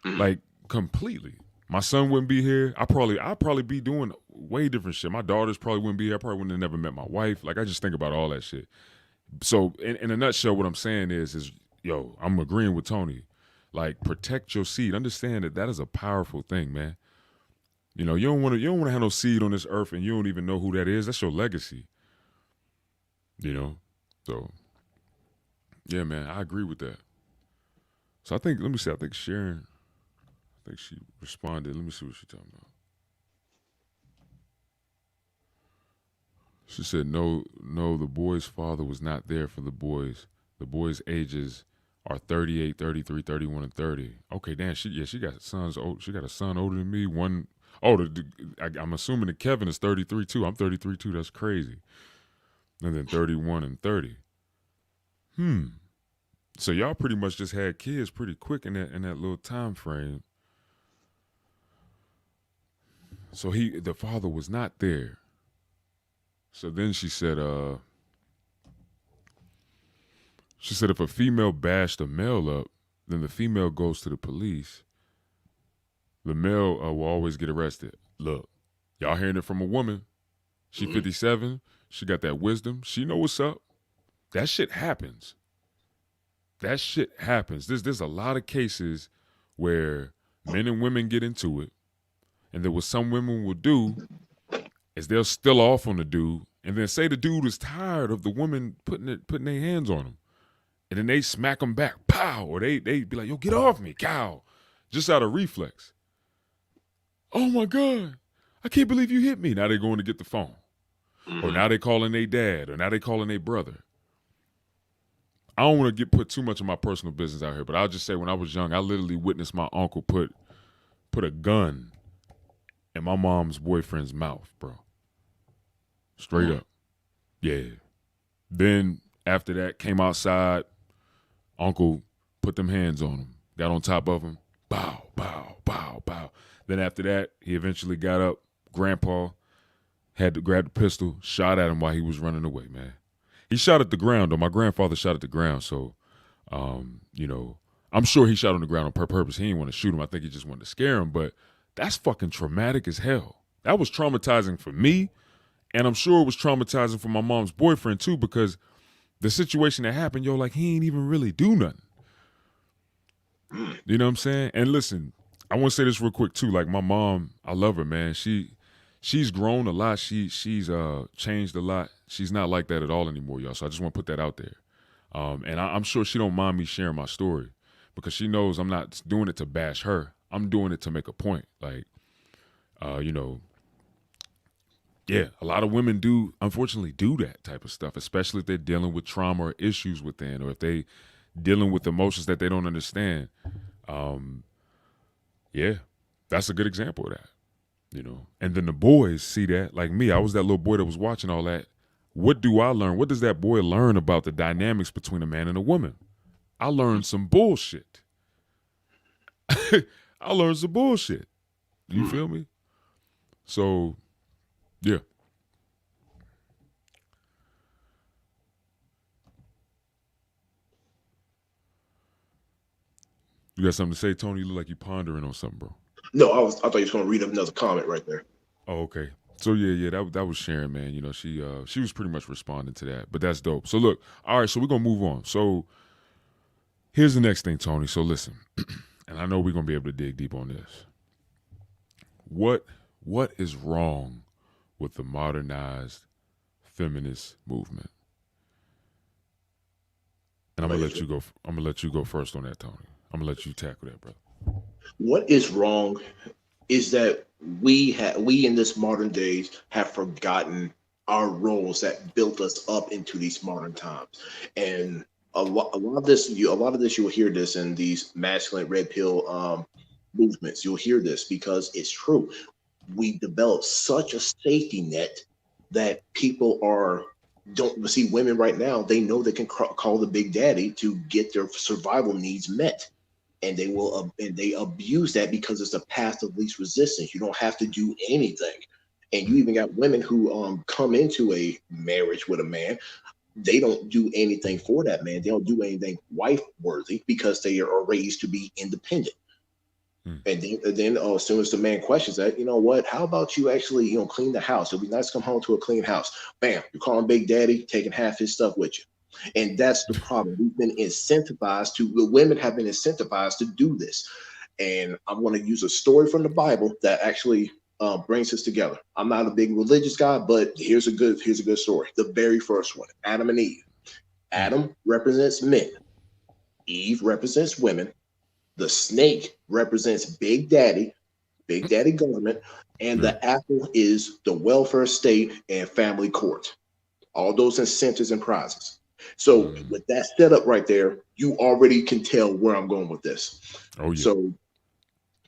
S1: Like completely. My son wouldn't be here. I'd probably be doing way different shit. My daughters probably wouldn't be here. I probably wouldn't have never met my wife. Like I just think about all that shit. So in a nutshell, what I'm saying is yo, I'm agreeing with Tony. Like protect your seed. Understand that is a powerful thing, man. You don't want to have no seed on this earth and you don't even know who that is. That's your legacy. So yeah, man, I agree with that. So I think Sharon, she responded. Let me see what she's talking about. She said, no, no, the boy's father was not there for the boys. The boys' ages are 38, 33, 31, and 30. Okay, damn, she got sons. She got a son older than me. One, oh, I'm assuming that Kevin is 33 too. I'm 33 too. That's crazy. And then 31 and 30. So y'all pretty much just had kids pretty quick in that little time frame. So the father was not there. So then she said if a female bashed a male up, then the female goes to the police. The male will always get arrested. Look, y'all hearing it from a woman. She 57. She got that wisdom. She know what's up. That shit happens. There's a lot of cases where men and women get into it, and then what some women will do is they'll still off on the dude, and then say the dude is tired of the woman putting their hands on him, and then they smack them back, pow, or they be like, yo, get off me, cow, just out of reflex. Oh my God, I can't believe you hit me. Now they're going to get the phone, or now they calling their dad, or now they calling their brother. I don't want to put too much of my personal business out here, but I'll just say when I was young, I literally witnessed my uncle put a gun in my mom's boyfriend's mouth, bro. Straight up. Yeah. Then after that, came outside, uncle put them hands on him, got on top of him, bow, bow, bow, bow. Then after that, he eventually got up, grandpa had to grab the pistol, shot at him while he was running away, man. He shot at the ground, though. My grandfather shot at the ground, so, I'm sure he shot on the ground on purpose. He didn't want to shoot him. I think he just wanted to scare him, but that's fucking traumatic as hell. That was traumatizing for me, and I'm sure it was traumatizing for my mom's boyfriend, too, because the situation that happened, he ain't even really do nothing. You know what I'm saying? And listen, I want to say this real quick, too. Like, my mom, I love her, man. She's grown a lot. She's changed a lot. She's not like that at all anymore, y'all. So I just want to put that out there. And I'm sure she don't mind me sharing my story because she knows I'm not doing it to bash her. I'm doing it to make a point. Like, yeah, a lot of women do, unfortunately, do that type of stuff, especially if they're dealing with trauma or issues within, or if they dealing with emotions that they don't understand. Yeah, that's a good example of that. And then the boys see that, like me, I was that little boy that was watching all that. What do I learn? What does that boy learn about the dynamics between a man and a woman? I learned some bullshit. I learned some bullshit. You feel me? So, yeah. You got something to say, Tony? You look like you pondering on something, bro.
S3: No, I thought you was going to read another comment right there.
S1: Oh, okay. So yeah, that was Sharon, man. She was pretty much responding to that, but that's dope. So look, all right, so we're gonna move on. So here's the next thing, Tony. So listen, and I know we're gonna be able to dig deep on this. What is wrong with the modernized feminist movement? And I'm gonna let you go. I'm gonna let you go first on that, Tony. I'm gonna let you tackle that, brother.
S3: What is wrong is that we in this modern days have forgotten our roles that built us up into these modern times. And a lot of this you will hear this in these masculine red pill movements. You'll hear this because it's true. We developed such a safety net that people don't see women right now. They know they can call the big daddy to get their survival needs met. And they abuse that because it's a path of least resistance. You don't have to do anything. And you even got women who come into a marriage with a man. They don't do anything for that man. They don't do anything wife worthy because they are raised to be independent. And then as soon as the man questions that, you know what? How about you actually clean the house? It'd be nice to come home to a clean house. Bam, you're calling Big Daddy, taking half his stuff with you. And that's the problem. Women have been incentivized to do this. And I'm going to use a story from the Bible that actually brings us together. I'm not a big religious guy, but here's a good story. The very first one, Adam and Eve. Adam represents men. Eve represents women. The snake represents Big Daddy government. And the apple is the welfare state and family court. all those incentives and prizes. So
S1: Mm.
S3: with that setup right there, you already can tell where I'm going with this.
S1: Oh yeah.
S3: So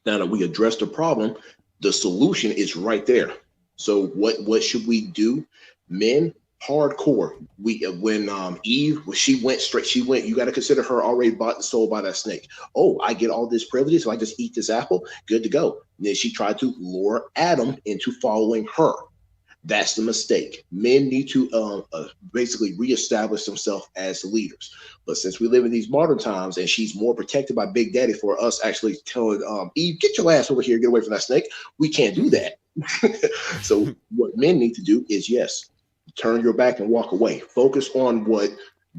S3: now that we address the problem, the solution is right there. So what should we do? Men, hardcore. We when Eve, when she went straight, she went. You got to consider her already bought and sold by that snake. Oh, I get all this privilege, so I just eat this apple. Good to go. And then she tried to lure Adam into following her. That's the mistake. Men need to basically reestablish themselves as leaders. But since we live in these modern times and she's more protected by Big Daddy for us actually telling Eve, get your ass over here, get away from that snake, we can't do that. So what men need to do is, yes, turn your back and walk away. Focus on what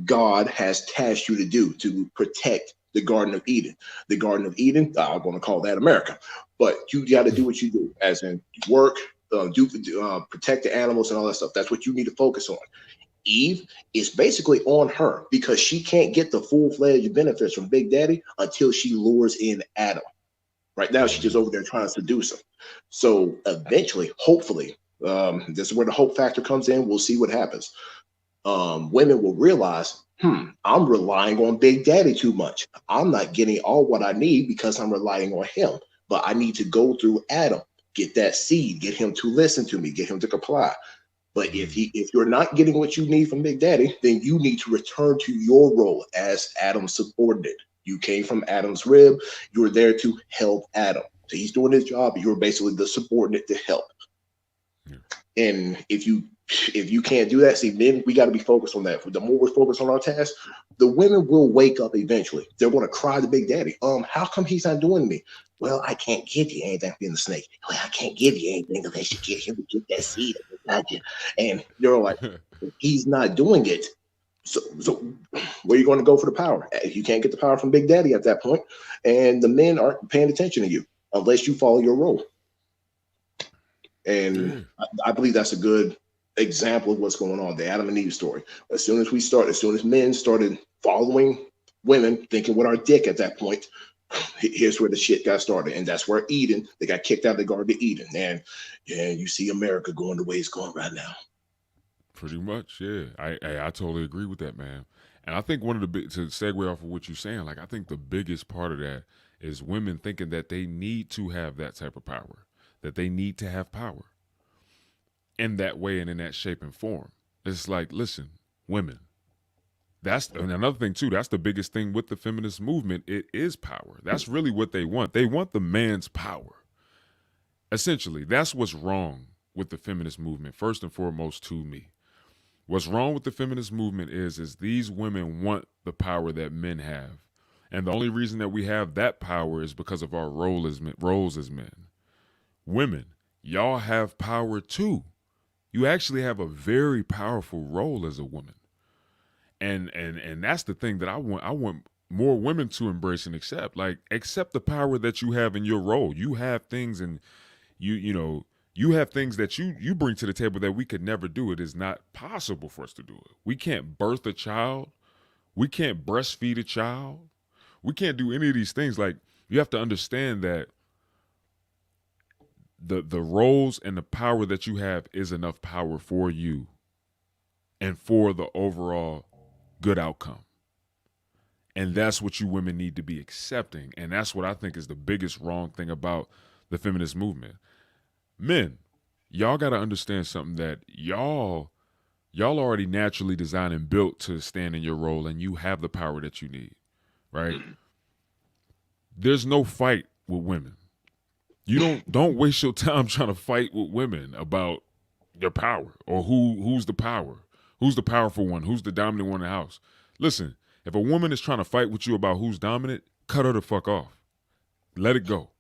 S3: God has tasked you to do to protect the Garden of Eden. The Garden of Eden, I'm going to call that America. But you got to do what you do, as in work, protect the animals and all that stuff. That's what you need to focus on. Eve is basically on her because she can't get the full-fledged benefits from Big Daddy until she lures in Adam. Right now, she's just over there trying to seduce him. So eventually, hopefully, this is where the hope factor comes in. We'll see what happens. Women will realize, I'm relying on Big Daddy too much. I'm not getting all what I need because I'm relying on him. But I need to go through Adam, get that seed, get him to listen to me, get him to comply. But if you're not getting what you need from Big Daddy, then you need to return to your role as Adam's subordinate. You came from Adam's rib. You were there to help Adam. So he's doing his job. You're basically the subordinate to help. Yeah. And if you can't do that, see, men, we got to be focused on that. The more we're focused on our task, the women will wake up eventually. They're going to cry to Big Daddy. How come he's not doing me? Well, I can't give you anything being the snake. Well, I can't give you anything unless you get him to get that seed. And they're like, he's not doing it. So where are you going to go for the power? You can't get the power from Big Daddy at that point, and the men aren't paying attention to you unless you follow your role. And I believe that's a good example of what's going on, the Adam and Eve story. As soon as men started following women, thinking with our dick at that point, here's where the shit got started. And that's where Eden, they got kicked out of the Garden of Eden. And you see America going the way it's going right now.
S1: Pretty much, yeah. I totally agree with that, man. And I think one of the big, to segue off of what you're saying, like I think the biggest part of that is women thinking that they need to have that type of power, that they need to have power in that way and in that shape and form. It's like, listen, women, and another thing too, that's the biggest thing with the feminist movement. It is power. That's really what they want. They want the man's power. Essentially, that's what's wrong with the feminist movement, first and foremost to me. What's wrong with the feminist movement is these women want the power that men have. And the only reason that we have that power is because of our roles as men. Women, y'all have power too. You actually have a very powerful role as a woman. And that's the thing that I want more women to embrace and accept. Like, accept the power that you have in your role. You have things, and you have things that you bring to the table that we could never do. It is not possible for us to do it. We can't birth a child. We can't breastfeed a child. We can't do any of these things. Like, you have to understand that the roles and the power that you have is enough power for you and for the overall good outcome. And that's what you women need to be accepting. And that's what I think is the biggest wrong thing about the feminist movement. Men, y'all got to understand something, that y'all already naturally designed and built to stand in your role, and you have the power that you need, right? There's no fight with women. You don't waste your time trying to fight with women about their power or who's the power, who's the powerful one, who's the dominant one in the house. Listen, if a woman is trying to fight with you about who's dominant, cut her the fuck off. Let it go.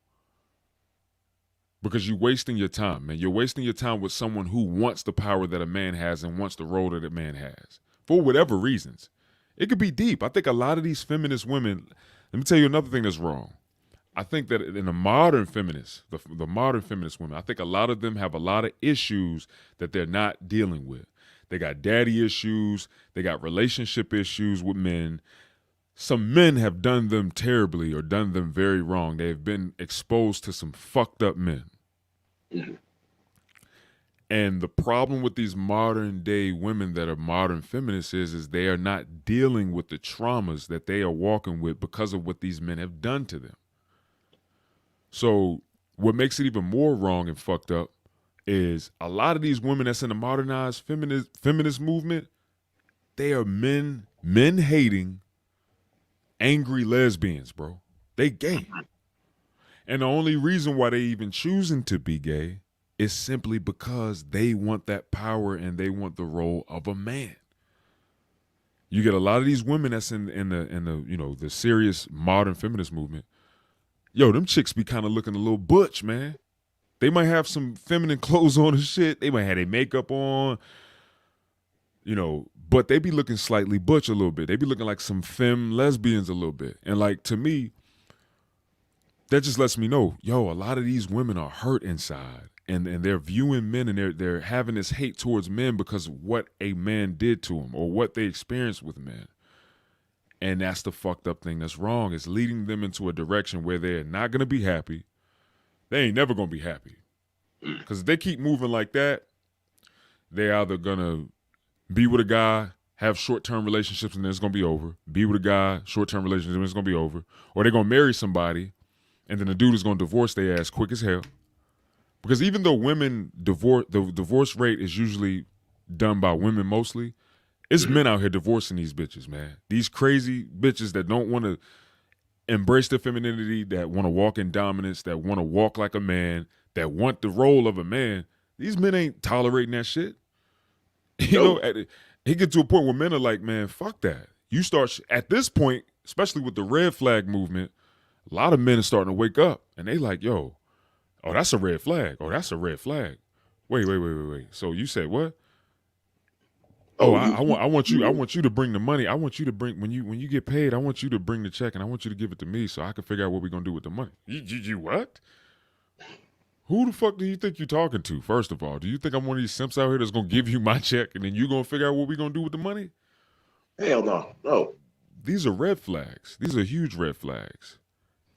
S1: Because you're wasting your time, man. You're wasting your time with someone who wants the power that a man has and wants the role that a man has for whatever reasons. It could be deep. I think a lot of these feminist women, let me tell you another thing that's wrong. I think that in the modern feminists, the modern feminist women, I think a lot of them have a lot of issues that they're not dealing with. They got daddy issues. They got relationship issues with men. Some men have done them terribly or done them very wrong. They've been exposed to some fucked up men. Mm-hmm. And the problem with these modern day women that are modern feminists is they are not dealing with the traumas that they are walking with because of what these men have done to them. So what makes it even more wrong and fucked up is a lot of these women that's in the modernized feminist movement, they are men hating, angry lesbians, bro. They gay. And the only reason why they even choosing to be gay is simply because they want that power and they want the role of a man. You get a lot of these women that's in the the serious modern feminist movement. Yo, them chicks be kind of looking a little butch, man. They might have some feminine clothes on and shit. They might have their makeup on, but they be looking slightly butch a little bit. They be looking like some femme lesbians a little bit. And like, to me, that just lets me know, yo, a lot of these women are hurt inside. And they're viewing men and they're having this hate towards men because of what a man did to them or what they experienced with men. And that's the fucked up thing that's wrong. It's leading them into a direction where they're not going to be happy. They ain't never going to be happy. Because if they keep moving like that, they're either going to be with a guy, have short-term relationships, and then it's going to be over. Be with a guy, short-term relationships, and it's going to be over. Or they're going to marry somebody, and then the dude is going to divorce their ass quick as hell. Because even though women divorce, the divorce rate is usually done by women mostly, it's men out here divorcing these bitches, man. These crazy bitches that don't want to embrace their femininity, that want to walk in dominance, that want to walk like a man, that want the role of a man. These men ain't tolerating that shit. It gets to a point where men are like, man, fuck that. You start, at this point, especially with the red flag movement, a lot of men are starting to wake up, and they like, yo, oh, that's a red flag. Oh, that's a red flag. Wait. So you said what? Oh, I want you to bring the money. I want you to bring when you get paid. I want you to bring the check and I want you to give it to me so I can figure out what we're gonna do with the money. You what? Who the fuck do you think you're talking to? First of all, do you think I'm one of these simps out here that's gonna give you my check and then you gonna figure out what we're gonna do with the money?
S3: Hell no.
S1: These are red flags. These are huge red flags.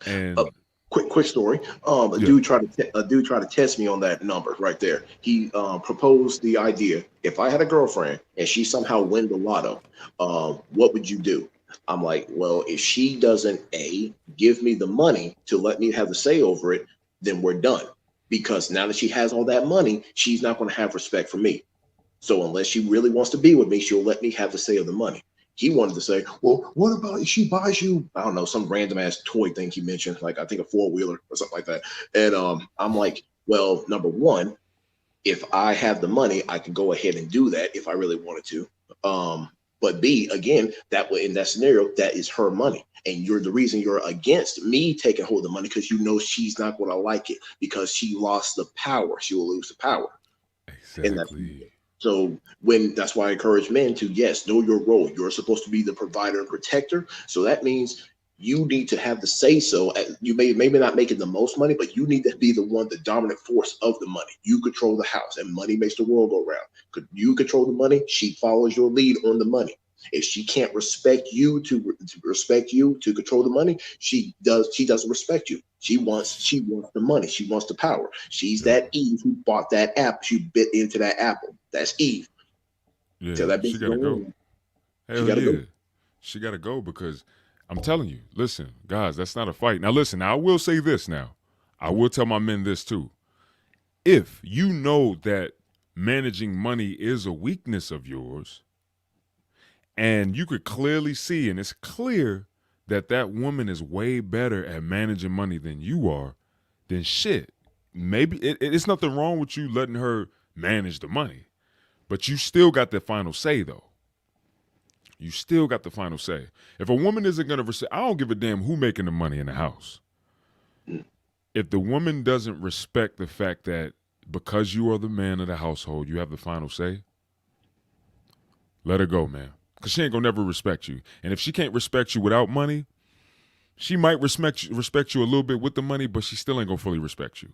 S1: And
S3: quick story. A dude tried to test me on that number right there. He proposed the idea: if I had a girlfriend and she somehow win the lotto, what would you do? I'm like, well, if she doesn't give me the money to let me have the say over it, then we're done. Because now that she has all that money, she's not going to have respect for me. So unless she really wants to be with me, she'll let me have the say of the money. He wanted to say, well, what about if she buys you, I don't know, some random ass toy thing he mentioned, like I think a 4-wheeler or something like that. And I'm like, well, number one, if I have the money, I can go ahead and do that if I really wanted to. But B, again, in that scenario, that is her money. And you're the reason you're against me taking hold of the money because you know she's not going to like it because she lost the power. She will lose the power.
S1: Exactly.
S3: So that's why I encourage men to, yes, know your role. You're supposed to be the provider and protector. So that means you need to have the say so. You maybe not making the most money, but you need to be the dominant force of the money. You control the house and money makes the world go round. You control the money. She follows your lead on the money. If she can't respect you to control the money, she doesn't respect you. She wants the money. She wants the power. She's that Eve who bought that apple. She bit into that apple. That's Eve.
S1: Yeah,
S3: so that
S1: she gotta go. Hell yeah. Go. She gotta go because I'm telling you, listen, guys, that's not a fight. Now listen, I will say this now. I will tell my men this too. If you know that managing money is a weakness of yours, and you could clearly see, and it's clear that woman is way better at managing money than you are, then shit, maybe it's nothing wrong with you letting her manage the money. But you still got the final say, though. You still got the final say. If a woman isn't going to I don't give a damn who making the money in the house. If the woman doesn't respect the fact that because you are the man of the household, you have the final say, let her go, man. Because she ain't going to never respect you. And if she can't respect you without money, she might respect you a little bit with the money, but she still ain't going to fully respect you.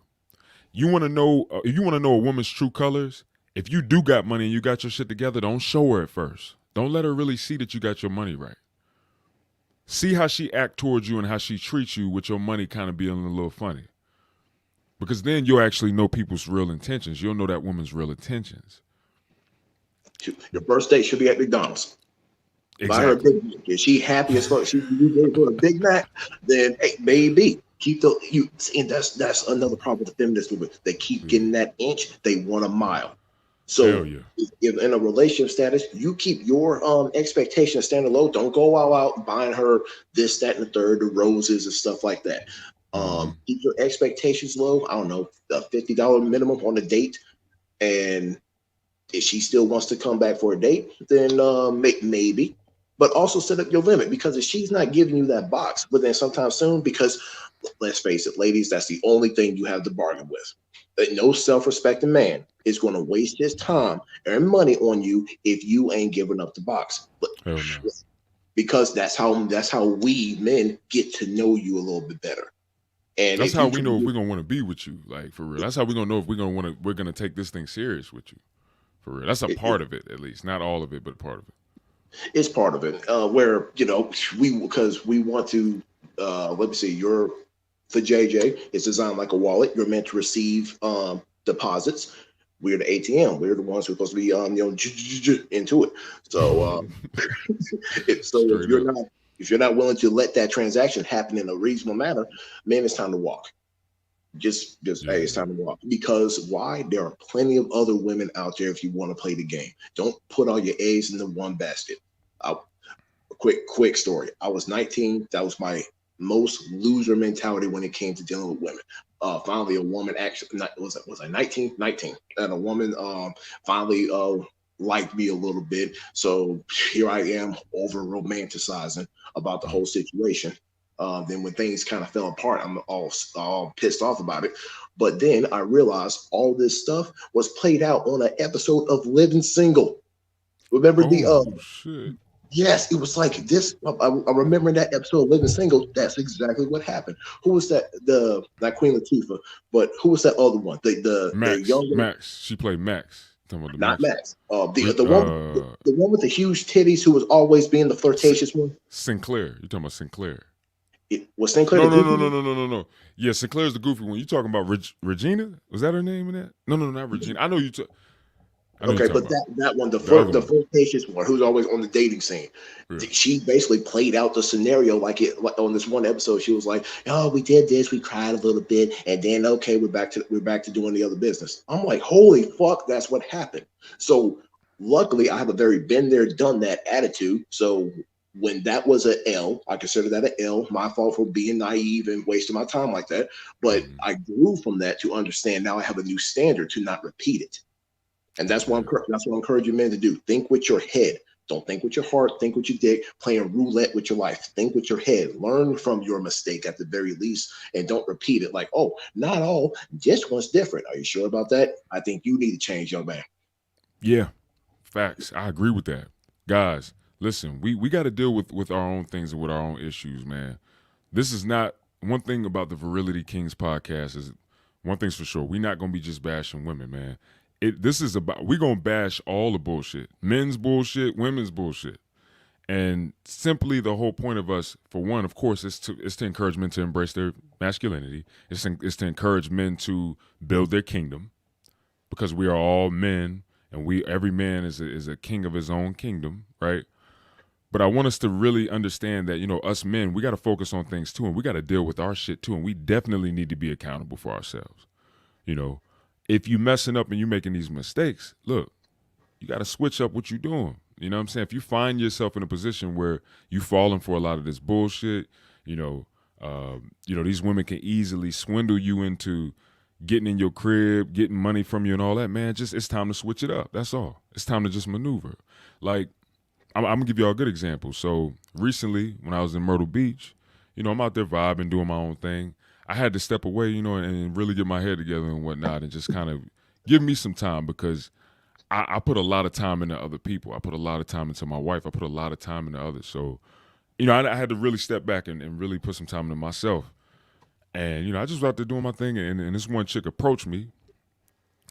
S1: You want to know a woman's true colors? If you do got money and you got your shit together, don't show her at first. Don't let her really see that you got your money right. See how she act towards you and how she treats you with your money kind of being a little funny. Because then you'll actually know people's real intentions. You'll know that woman's real intentions.
S3: Your first date should be at McDonald's. Buy her a
S1: Exactly.
S3: Big Mac. If she happy as fuck, you gave her a Big Mac, then hey, baby, keep the you. And that's another problem with the feminist movement. They keep
S1: Yeah.
S3: getting that inch, they want a mile.
S1: Hell
S3: So
S1: yeah.
S3: if in a relationship status, you keep your expectations standing low. Don't go all out buying her this, that, and the third, the roses and stuff like that.
S1: Mm-hmm.
S3: Keep your expectations low. I don't know, a $50 minimum on a date, and if she still wants to come back for a date, then maybe. But also set up your limit, because if she's not giving you that box within sometime soon, because let's face it, ladies, that's the only thing you have to bargain with. No self-respecting man is going to waste his time and money on you if you ain't giving up the box. But
S1: Hell no.
S3: because that's how we men get to know you a little bit better. And
S1: That's
S3: if
S1: how
S3: you
S1: we know if
S3: can,
S1: we're gonna want to be with you, like for real. That's how we're gonna know if we're gonna take this thing serious with you. For real. That's a part of it, at least. Not all of it, but part of it.
S3: it's part of it. Where because we want to. Let me see. Your for JJ, it's designed like a wallet. You're meant to receive deposits. We're the ATM. We're the ones who are supposed to be into it. So if
S1: Straight up.
S3: you're not willing to let that transaction happen in a reasonable manner, man, it's time to walk. Just
S1: Yeah.
S3: hey, it's time to walk. Because why? There are plenty of other women out there if you want to play the game. Don't put all your eggs in the one basket. A quick story. I was 19. That was my most loser mentality when it came to dealing with women. Finally, a woman actually was I 19? 19. And a woman finally liked me a little bit. So here I am over romanticizing about the whole situation. Then when things kind of fell apart, I'm all pissed off about it. But then I realized all this stuff was played out on an episode of Living Single. Remember
S1: Oh shit.
S3: yes, it was like this. I remember that episode of Living Single. That's exactly what happened. Who was that? Not Queen Latifah, but who was that other one? The
S1: Max.
S3: younger,
S1: Max. She played Max. Talking about the
S3: not
S1: Max.
S3: Max. The one with the huge titties who was always being the flirtatious one.
S1: Sinclair. You talking about Sinclair?
S3: It was Sinclair
S1: No,
S3: the
S1: no,
S3: goofy
S1: no, no,
S3: one?
S1: no, no, no, no. Yeah, Sinclair's the goofy one. You talking about Regina? Was that her name in that? No, not Regina. I know you. I know you
S3: Okay,
S1: talking
S3: but
S1: about
S3: that one,
S1: the other
S3: the
S1: one.
S3: flirtatious one, who's always on the dating scene,
S1: Yeah.
S3: she basically played out the scenario like on this one episode. She was like, "Oh, we did this, we cried a little bit, and then okay, we're back to doing the other business." I'm like, "Holy fuck, that's what happened." So luckily, I have a very been there, done that attitude. So when that was a L, I consider that an L. My fault for being naive and wasting my time like that. But
S1: Mm-hmm.
S3: I grew from that to understand now I have a new standard to not repeat it. And that's what I'm encouraging men to do. Think with your head. Don't think with your heart. Think with your dick. Playing roulette with your life. Think with your head. Learn from your mistake at the very least, and don't repeat it. Like, oh, not all. This one's different. Are you sure about that? I think you need to change, young man.
S1: Yeah, facts. I agree with that. Guys, listen, we got to deal with our own things and with our own issues, man. This is not one thing about the Virility Kings podcast is one thing's for sure. We're not gonna be just bashing women, man. This is about we're gonna bash all the bullshit. Men's bullshit, women's bullshit. And simply the whole point of us, for one, of course, is to encourage men to embrace their masculinity. It's to encourage men to build their kingdom, because we are all men, and every man is a king of his own kingdom, right? But I want us to really understand that, us men, we got to focus on things too, and we got to deal with our shit too, and we definitely need to be accountable for ourselves. If you messing up and you making these mistakes, look, you got to switch up what you're doing. You know what I'm saying? If you find yourself in a position where you falling for a lot of this bullshit, these women can easily swindle you into getting in your crib, getting money from you and all that, man, it's time to switch it up. That's all. It's time to just maneuver. Like, I'm gonna give y'all a good example. So recently, when I was in Myrtle Beach, I'm out there vibing, doing my own thing. I had to step away, and really get my head together and whatnot, and just kind of give me some time, because I put a lot of time into other people. I put a lot of time into my wife. I put a lot of time into others. So, I had to really step back and really put some time into myself. And I just was out there doing my thing, and this one chick approached me,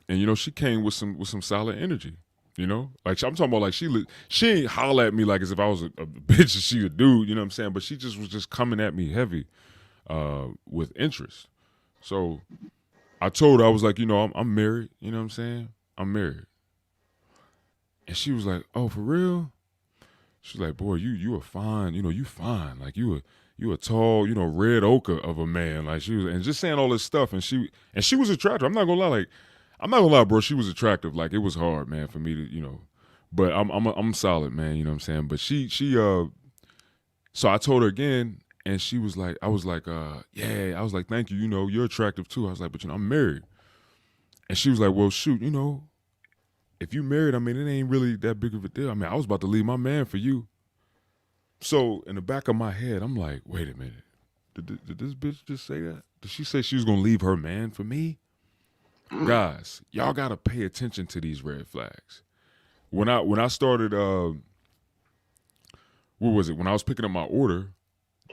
S1: and she came with some solid energy. Like I'm talking about, like she ain't holler at me like as if I was a bitch and she a dude. You know what I'm saying? But she just was just coming at me heavy, with interest. So I told her, I was like, I'm married. You know what I'm saying? I'm married. And she was like, oh, for real? She's like, boy, you are fine. You fine. Like you a tall, red oak of a man. Like she was, and just saying all this stuff. And she was attractive. I'm not gonna lie. Like I'm not gonna lie, bro. She was attractive. Like it was hard, man, for me to. But I'm solid, man. You know what I'm saying? But so I told her again, and she was like, I was like, yeah. I was like, thank you. You're attractive too. I was like, but I'm married. And she was like, well, shoot, if you married, I mean, it ain't really that big of a deal. I mean, I was about to leave my man for you. So in the back of my head, I'm like, wait a minute. Did this bitch just say that? Did she say she was gonna leave her man for me? Guys, y'all gotta pay attention to these red flags. When I started, what was it? When I was picking up my order,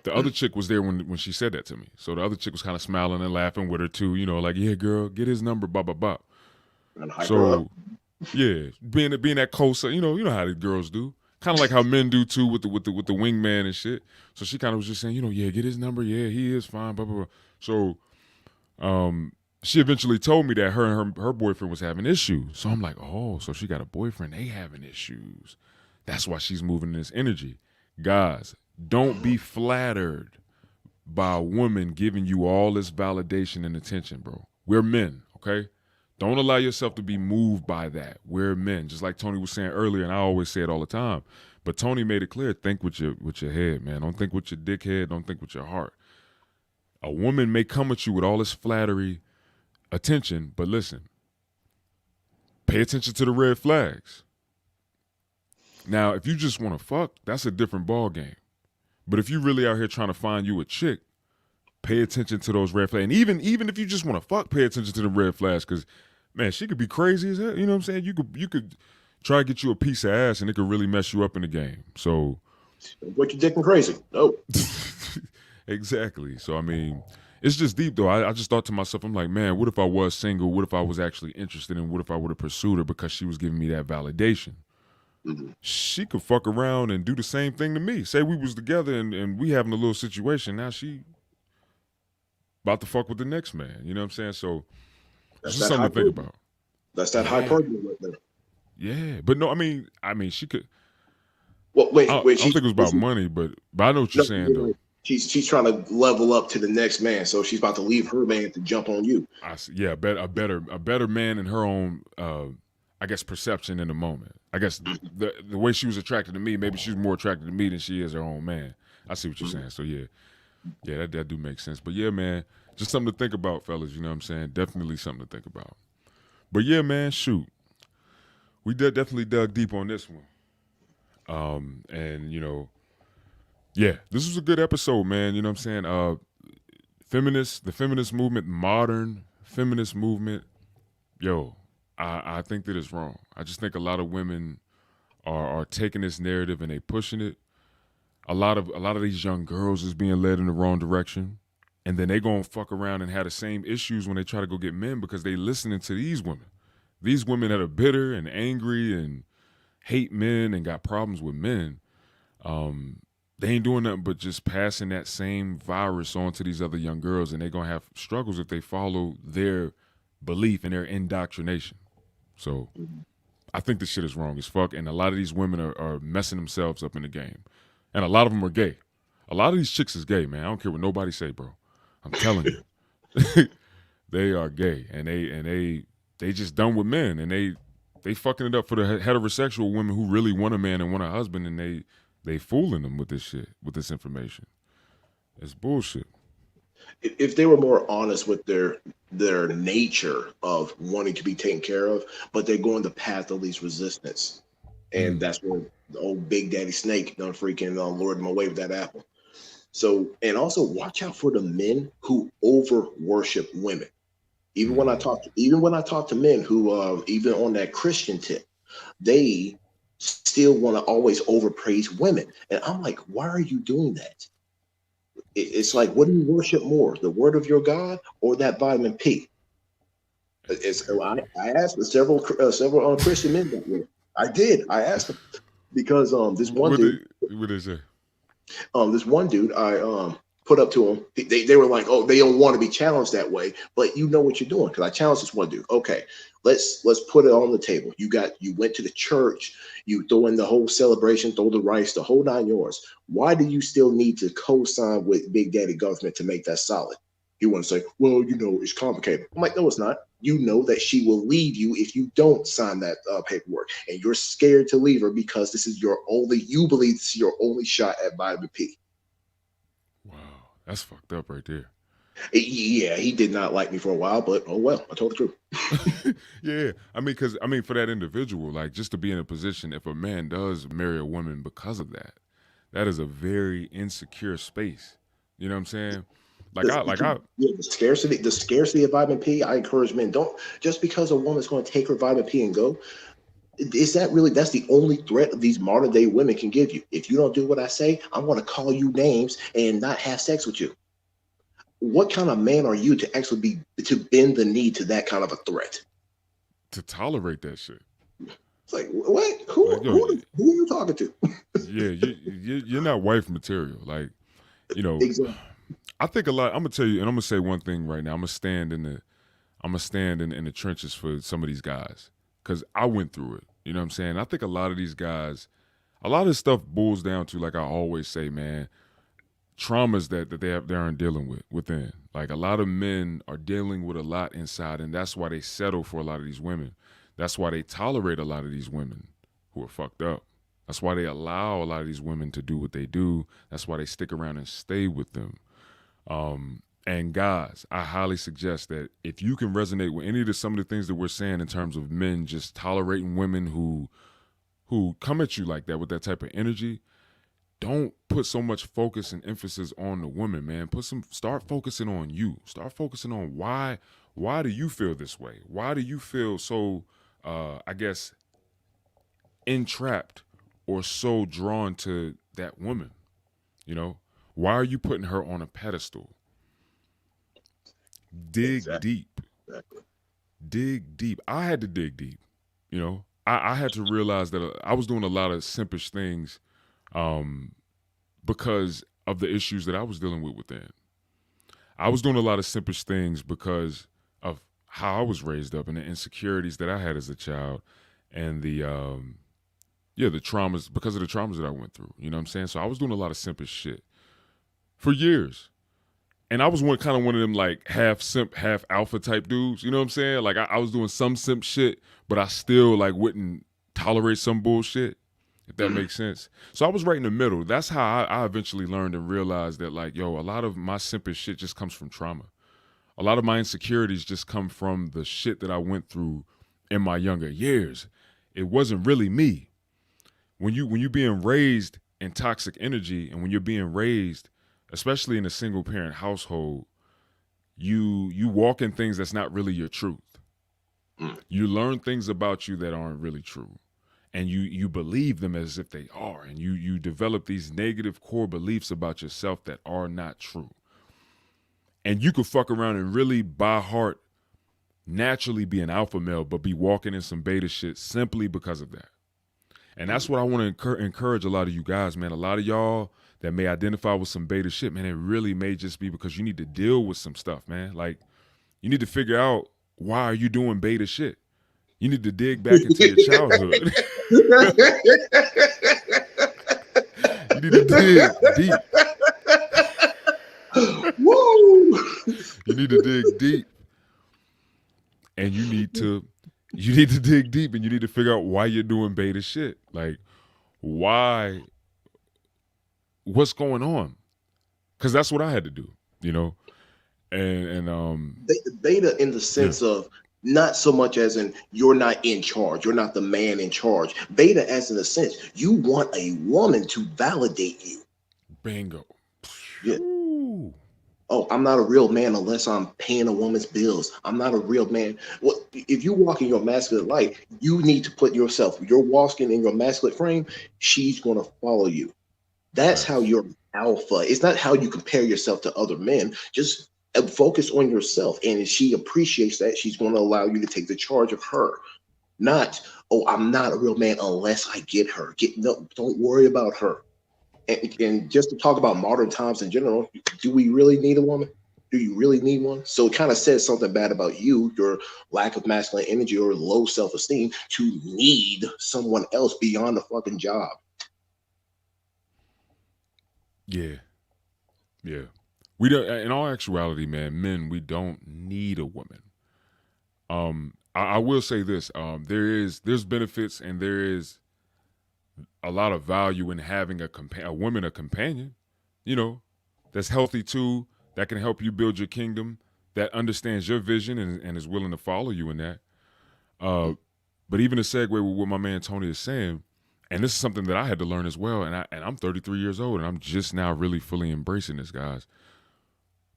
S1: the other chick was there when she said that to me. So the other chick was kind of smiling and laughing with her too. Like, yeah, girl, get his number, blah blah blah. So yeah, being that closer, you know how the girls do. Kind of like how men do too with the wingman and shit. So she kind of was just saying, yeah, get his number. Yeah, he is fine. Blah blah blah. So, she eventually told me that her and her boyfriend was having issues. So I'm like, oh, so she got a boyfriend. They having issues. That's why she's moving in this energy. Guys, don't be flattered by a woman giving you all this validation and attention, bro. We're men, okay? Don't allow yourself to be moved by that. We're men, just like Tony was saying earlier, and I always say it all the time. But Tony made it clear: think with your head, man. Don't think with your dick head. Don't think with your heart. A woman may come at you with all this flattery, attention, but listen, pay attention to the red flags. Now, if you just want to fuck, that's a different ball game. But if you really out here trying to find you a chick, pay attention to those red flags. And even if you just want to fuck, pay attention to the red flags, because man, she could be crazy as hell. You know what I'm saying? You could try to get you a piece of ass, and it could really mess you up in the game. So,
S3: what you dicking crazy? No.
S1: Exactly. So I mean, it's just deep though. I just thought to myself, I'm like, man, what if I was single? What if I was actually interested in? What if I would have pursued her because she was giving me that validation? Mm-hmm. She could fuck around and do the same thing to me. Say we was together and we having a little situation. Now she about to fuck with the next man. You know what I'm saying? So that's just something to think about.
S3: That's that hyperbole right there.
S1: Yeah, but no, I mean, she could.
S3: Well, wait.
S1: I don't think it was about money, but I know what you're saying though.
S3: She's trying to level up to the next man, so she's about to leave her man to jump on you.
S1: I see. Yeah, a better man in her own, I guess, perception in the moment. I guess the way she was attracted to me, maybe she was more attracted to me than she is her own man. I see what you're saying. So yeah, that do make sense. But yeah, man, just something to think about, fellas. You know what I'm saying? Definitely something to think about. But yeah, man, shoot, we definitely dug deep on this one. And yeah, this was a good episode, man. You know what I'm saying? The feminist movement, modern feminist movement. Yo, I think that it's wrong. I just think a lot of women are taking this narrative and they pushing it. A lot of these young girls is being led in the wrong direction, and then they gonna fuck around and have the same issues when they try to go get men because they listening to these women. These women that are bitter and angry and hate men and got problems with men. They ain't doing nothing but just passing that same virus on to these other young girls, and they're going to have struggles if they follow their belief and their indoctrination. So I think this shit is wrong as fuck, and a lot of these women are messing themselves up in the game. And a lot of them are gay. A lot of these chicks is gay, man. I don't care what nobody say, bro. I'm telling you. They are gay, and they just done with men, and they fucking it up for the heterosexual women who really want a man and want a husband, and they fooling them with this shit, with this information. It's bullshit.
S3: If they were more honest with their nature of wanting to be taken care of, but they're going the path of least resistance, and that's where the old Big Daddy Snake done freaking lured them away with that apple. So, and also watch out for the men who over worship women. Even when I talk to men who, even on that Christian tip, they still want to always overpraise women. And I'm like, why are you doing that? It's like, what do you worship more, the word of your God or that vitamin P? I asked several Christian men that way. I did. I asked them because this one dude.
S1: What is it?
S3: This one dude, put up to them. They were like, oh, they don't want to be challenged that way, but you know what you're doing because I challenged this one dude. Okay, let's put it on the table. You went to the church, you throw in the whole celebration, throw the rice, the whole 9 yards. Why do you still need to co-sign with Big Daddy government to make that solid? You want to say, well, it's complicated. I'm like, no, it's not. You know that she will leave you if you don't sign that paperwork, and you're scared to leave her because you believe this is your only shot at vitamin P.
S1: Wow, that's fucked up right there.
S3: Yeah, he did not like me for a while, but oh well, I told the truth.
S1: Yeah, because for that individual, like, just to be in a position, if a man does marry a woman because of that, that is a very insecure space. You know what I'm saying?
S3: The scarcity of vitamin P. I encourage men, don't, just because a woman's going to take her vitamin P and go. That's the only threat of these modern day women can give you. If you don't do what I say, I'm going to call you names and not have sex with you. What kind of man are you to bend the knee to that kind of a threat?
S1: To tolerate that shit.
S3: It's like, what? Who are you talking to?
S1: Yeah, you're not wife material. Like,
S3: Exactly.
S1: I think a lot. I'm gonna tell you, and I'm gonna say one thing right now. I'm gonna stand in the trenches for some of these guys because I went through it. You know what I'm saying? I think a lot of these guys, a lot of this stuff boils down to, like I always say, man, traumas that they aren't dealing with within. Like, a lot of men are dealing with a lot inside, and that's why they settle for a lot of these women. That's why they tolerate a lot of these women who are fucked up. That's why they allow a lot of these women to do what they do. That's why they stick around and stay with them. And guys, I highly suggest that if you can resonate with any of some of the things that we're saying in terms of men just tolerating women who come at you like that with that type of energy, don't put so much focus and emphasis on the woman, man. Start focusing on you. Start focusing on why do you feel this way? Why do you feel so, I guess, entrapped or so drawn to that woman? Why are you putting her on a pedestal? Dig deep.
S3: Exactly.
S1: Dig deep. I had to dig deep. I had to realize that I was doing a lot of simpish things because of the issues that I was dealing with within. I was doing a lot of simpish things because of how I was raised up and the insecurities that I had as a child and the traumas, because of the traumas that I went through. You know what I'm saying? So I was doing a lot of simpish shit for years. And I was one of them, like, half simp, half alpha type dudes. You know what I'm saying? Like, I was doing some simp shit, but I still, like, wouldn't tolerate some bullshit, if that makes sense. So I was right in the middle. That's how I eventually learned and realized that, like, a lot of my simpish shit just comes from trauma. A lot of my insecurities just come from the shit that I went through in my younger years. It wasn't really me. When you being raised in toxic energy, and when you're being raised, especially in a single parent household, you walk in things that's not really your truth. You learn things about you that aren't really true. And you believe them as if they are. And you develop these negative core beliefs about yourself that are not true. And you could fuck around and really by heart naturally be an alpha male, but be walking in some beta shit simply because of that. And that's what I want to encourage a lot of you guys, man. A lot of y'all that may identify with some beta shit, man, it really may just be because you need to deal with some stuff, man. Like, you need to figure out, why are you doing beta shit? You need to dig back into your childhood. You need to dig deep.
S3: Woo!
S1: You need to dig deep. And you need to dig deep, and you need to figure out why you're doing beta shit. Like, what's going on? Because that's what I had to do, and
S3: beta in the sense of not so much as in you're not in charge, you're not the man in charge. Beta as in a sense, you want a woman to validate you.
S1: Bingo.
S3: Yeah. Oh, I'm not a real man unless I'm paying a woman's bills. I'm not a real man. Well, if you walk in your masculine light, you need to put yourself, you're walking in your masculine frame, she's going to follow you. That's how you're alpha. It's not how you compare yourself to other men. Just focus on yourself. And if she appreciates that, she's going to allow you to take the charge of her. Not, oh, I'm not a real man unless I get her. No, don't worry about her. And just to talk about modern times in general, do we really need a woman? Do you really need one? So it kind of says something bad about you, your lack of masculine energy or low self-esteem to need someone else beyond the fucking job.
S1: Yeah, yeah. We don't. In all actuality, man, men, we don't need a woman. I will say this. There's benefits and there is a lot of value in having a woman, a companion. You know, that's healthy too. That can help you build your kingdom. That understands your vision and is willing to follow you in that. But even to segue with what my man Tony is saying, and this is something that I had to learn as well. And I'm 33 years old, and I'm just now really fully embracing this, guys.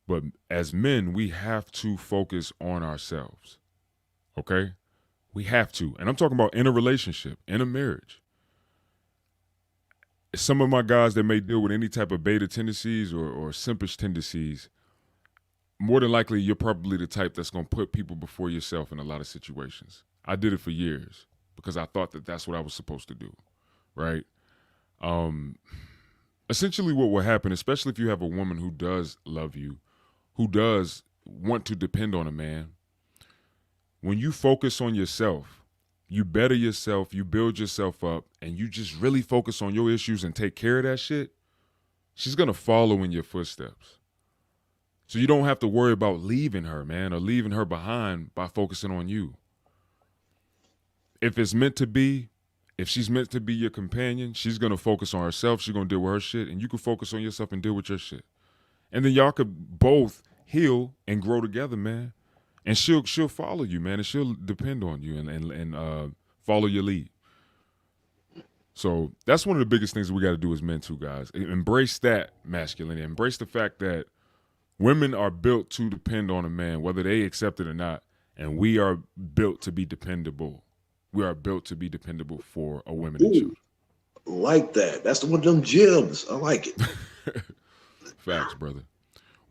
S1: But as men, we have to focus on ourselves. Okay, we have to, and I'm talking about in a relationship, in a marriage. Some of my guys that may deal with any type of beta tendencies or simpish tendencies, more than likely, you're probably the type that's going to put people before yourself in a lot of situations. I did it for years because I thought that that's what I was supposed to do, right? Essentially, what will happen, especially if you have a woman who does love you, who does want to depend on a man, when you focus on yourself, you better yourself, you build yourself up, and you just really focus on your issues and take care of that shit, she's going to follow in your footsteps. So you don't have to worry about leaving her, man, or leaving her behind by focusing on you. If it's meant to be, if she's meant to be your companion, she's going to focus on herself. She's going to deal with her shit, and you can focus on yourself and deal with your shit. And then y'all could both heal and grow together, man. And she'll follow you, man, and she'll depend on you and follow your lead. So that's one of the biggest things that we got to do as men too, guys. Embrace that masculinity. Embrace the fact that women are built to depend on a man, whether they accept it or not, and we are built to be dependable. We are built to be dependable for a woman and children.
S3: Like that. That's one of them gems. I like it.
S1: Facts, brother.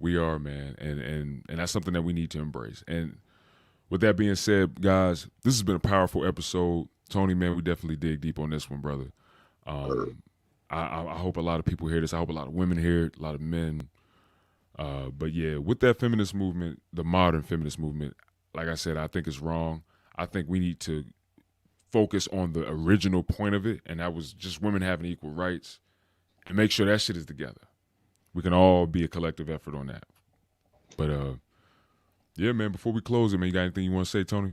S1: We are, man, and that's something that we need to embrace. And with that being said, guys, this has been a powerful episode. Tony, man, we definitely dig deep on this one, brother. I hope a lot of people hear this. I hope a lot of women hear it, a lot of men. But yeah, with that feminist movement, the modern feminist movement, like I said, I think it's wrong. I think we need to focus on the original point of it, and that was just women having equal rights, and make sure that shit is together. We can all be a collective effort on that. But yeah, man, before we close it, man, you got anything you want to say, Tony?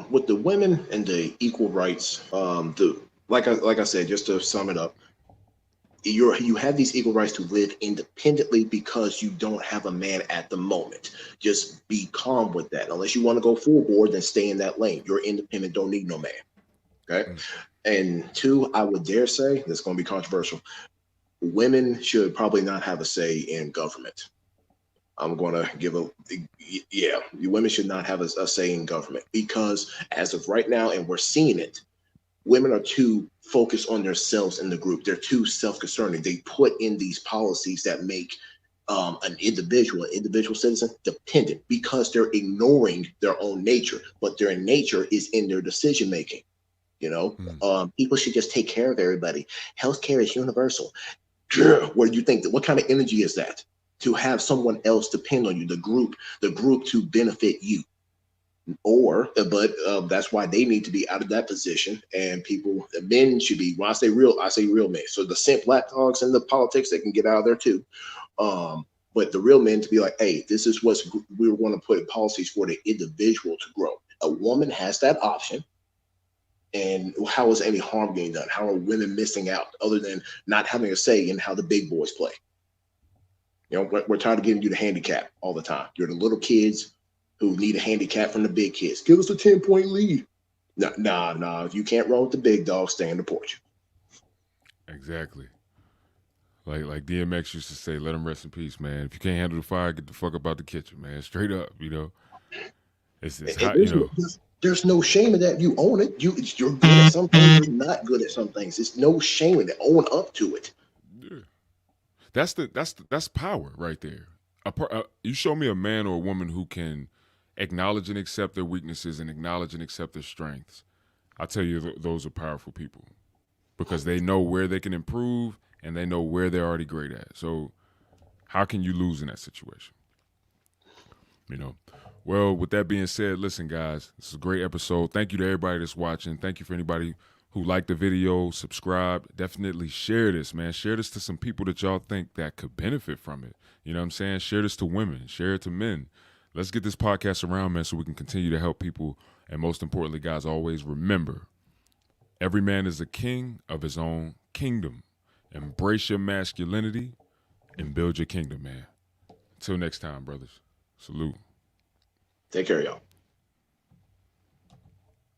S3: With the women and the equal rights, like I said, just to sum it up, you have these equal rights to live independently because you don't have a man at the moment. Just be calm with that. Unless you want to go full board, then stay in that lane. You're independent, don't need no man. Okay. And two, I would dare say, this is going to be controversial, women should probably not have a say in government. I'm going to give women should not have a say in government because as of right now, and we're seeing it, women are too focused on themselves in the group. They're too self-concerning. They put in these policies that make an individual citizen dependent because they're ignoring their own nature, but their nature is in their decision making. People should just take care of everybody. Healthcare is universal. What do you think? What kind of energy is that? To have someone else depend on you, the group to benefit you. But that's why they need to be out of that position. And men should be. When I say real men. So the simp lapdogs and the politics, they can get out of there too. But the real men to be like, hey, this is what we want to put in policies for the individual to grow. A woman has that option. And how is any harm being done? How are women missing out other than not having a say in how the big boys play? We're tired of giving you the handicap all the time. You're the little kids who need a handicap from the big kids. Give us a 10-point lead. Nah. If you can't run with the big dog, stay on the porch.
S1: Exactly. Like DMX used to say, let him rest in peace, man. If you can't handle the fire, get the fuck up out the kitchen, man. Straight up, It's hot,
S3: There's no shame in that. You own it. You're good at some things. You're not good at some things. There's no shame in it. Own up to it.
S1: Yeah. That's power right there. You show me a man or a woman who can acknowledge and accept their weaknesses and acknowledge and accept their strengths. I tell you, those are powerful people. because they know where they can improve and they know where they're already great at. So how can you lose in that situation? You know. Well, with that being said, listen, guys, this is a great episode. Thank you to everybody that's watching. Thank you for anybody who liked the video, subscribe. Definitely share this, man. Share this to some people that y'all think that could benefit from it. You know what I'm saying? Share this to women. Share it to men. Let's get this podcast around, man, so we can continue to help people. And most importantly, guys, always remember, every man is a king of his own kingdom. Embrace your masculinity and build your kingdom, man. Until next time, brothers. Salute.
S3: Take care, y'all.